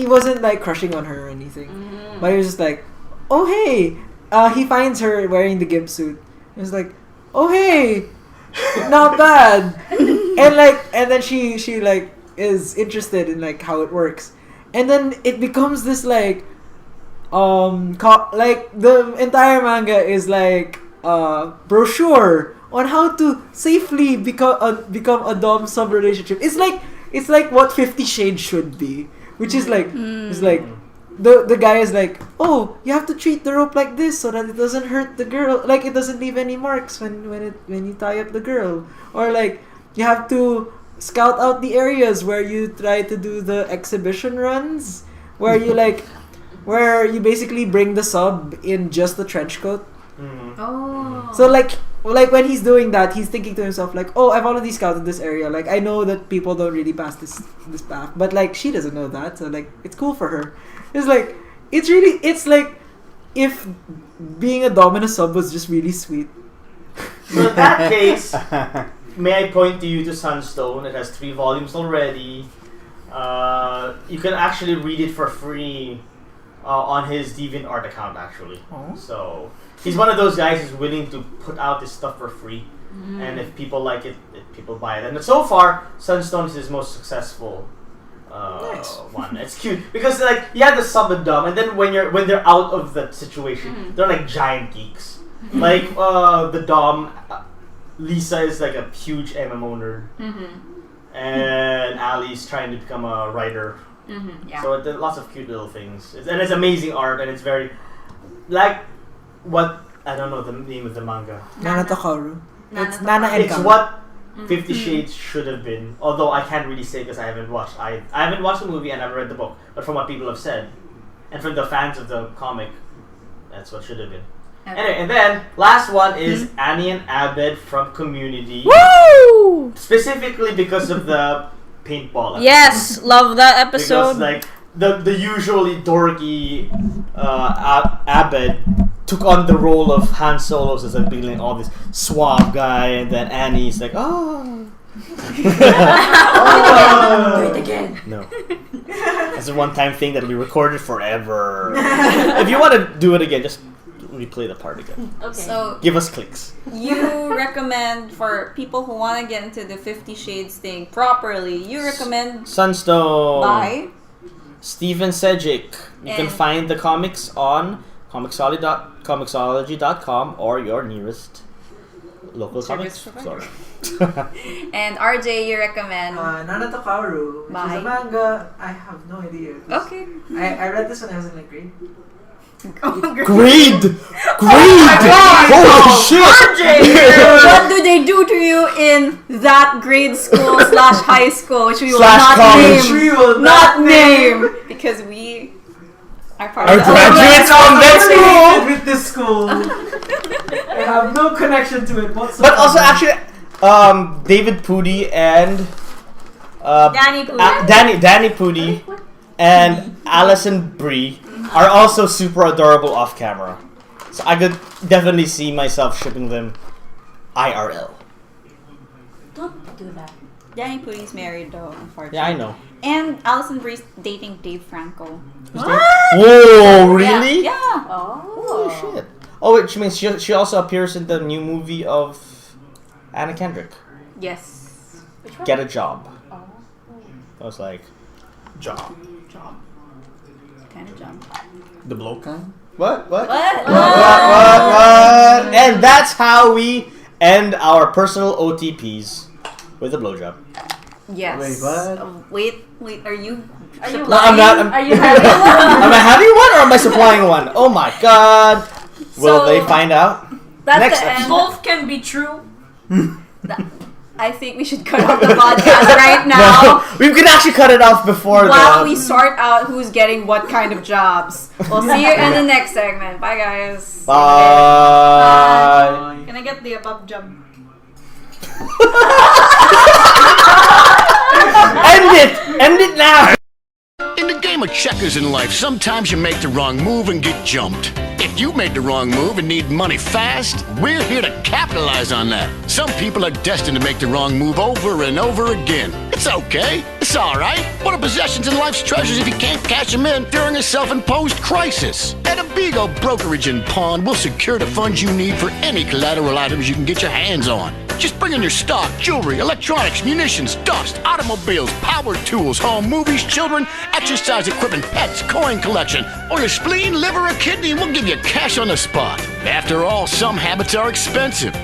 wasn't like crushing on her or anything. But he was just like, oh hey. He finds her wearing the gimp suit. He was like, oh hey, not bad. and then she like is interested in like how it works, and then it becomes this like like the entire manga is like brochure on how to safely become a dom sub relationship. It's like what 50 Shades should be, which is like it's like the guy is like, oh, you have to treat the rope like this so that it doesn't hurt the girl, like it doesn't leave any marks when you tie up the girl, or like you have to scout out the areas where you try to do the exhibition runs, where you like where you basically bring the sub in just the trench coat. So like when he's doing that, he's thinking to himself like, oh, I've already scouted this area, like I know that people don't really pass this path, but like she doesn't know that, so like it's cool for her. It's like it's like if being a dom and a sub was just really sweet. So in that case, may I point to you to Sunstone? It has 3 volumes already. You can actually read it for free on his DeviantArt account, actually. So he's one of those guys who's willing to put out his stuff for free, and if people like it, people buy it. And so far, Sunstone is his most successul one. It's cute because like you have the sub and dom, and then when they're out of that situation, they're like giant geeks. Like the dom Lisa is like a huge MMO nerd, and Ali's trying to become a writer. Yeah. So there's lots of cute little things, and it's amazing art, and it's very like what I don't know the name of the manga. Nana Tokaru. It's Nana Nana and It's Kama. what 50 Shades should have been. Although I can't really say because I haven't watched. I haven't watched the movie and I've read the book. But from what people have said, and from the fans of the comic, that's what should have been. Okay. Anyway, and then last one is Annie and Abed from Community. Woo! Specifically because of the paintball episode. Yes, love that episode. Because like the usually dorky Abed took on the role of Han Solo as like being like all this suave guy, and then Annie's like, oh. Do it again. No. That's a one-time thing that we recorded forever. If you want to do it again, just replay the part again. Okay. So Give us clicks. you recommend for people who want to get into the 50 Shades thing properly, you recommend Sunstone by Stephen Sejic. You can And- find the comics on comicsology.com or your nearest local comics Service store. and RJ you recommend. Nana Tokaru, which is Bye. a manga. I have no idea. Okay. I read this when I was in like grade. Grade! Holy shit! What do they do to you in that grade school / high school, which we will Slash not college. name? We will Not name because we are part Our of the graduates from that school! With this school. I have no connection to it whatsoever. But also, actually, David Pudi and Danny Pudi. Danny Pudi and Alison Brie are also super adorable off camera. So I could definitely see myself shipping them IRL. Don't do that. Danny Pudi's married though, unfortunately. Yeah, I know. And Alison Brie's dating Dave Franco. Whoa, really? Yeah. Holy shit. Oh, which means she also appears in the new movie of Anna Kendrick. Yes. Which one? Get a Job. Oh. I was like, job. Kind of jump. The blow kind? What? What? And that's how we end our personal OTPs with a blowjob. Yes. Wait, what? Wait, are you? Are you No, I'm not. Are you having one? Am I having one or am I supplying one? Oh my god. Will So, they find out? That's Next the end. episode. Both can be true. I think we should cut off the podcast right now. No, we can actually cut it off before While the... we sort out who's getting what kind of jobs. We'll see you in the next segment. Bye, guys. Bye. Can I get the above jump? End it now. In the game of checkers in life, sometimes you make the wrong move and get jumped. If you made the wrong move and need money fast, we're here to capitalize on that. Some people are destined to make the wrong move over and over again. It's okay. It's all right. What are possessions and life's treasures if you can't cash them in during a self-imposed crisis? At Abigo Brokerage and Pawn, we'll secure the funds you need for any collateral items you can get your hands on. Just bring in your stock, jewelry, electronics, munitions, dust, automobiles, power tools, home, movies, children, exercise equipment, pets, coin collection, or your spleen, liver, or kidney, and we'll give you cash on the spot. After all, some habits are expensive.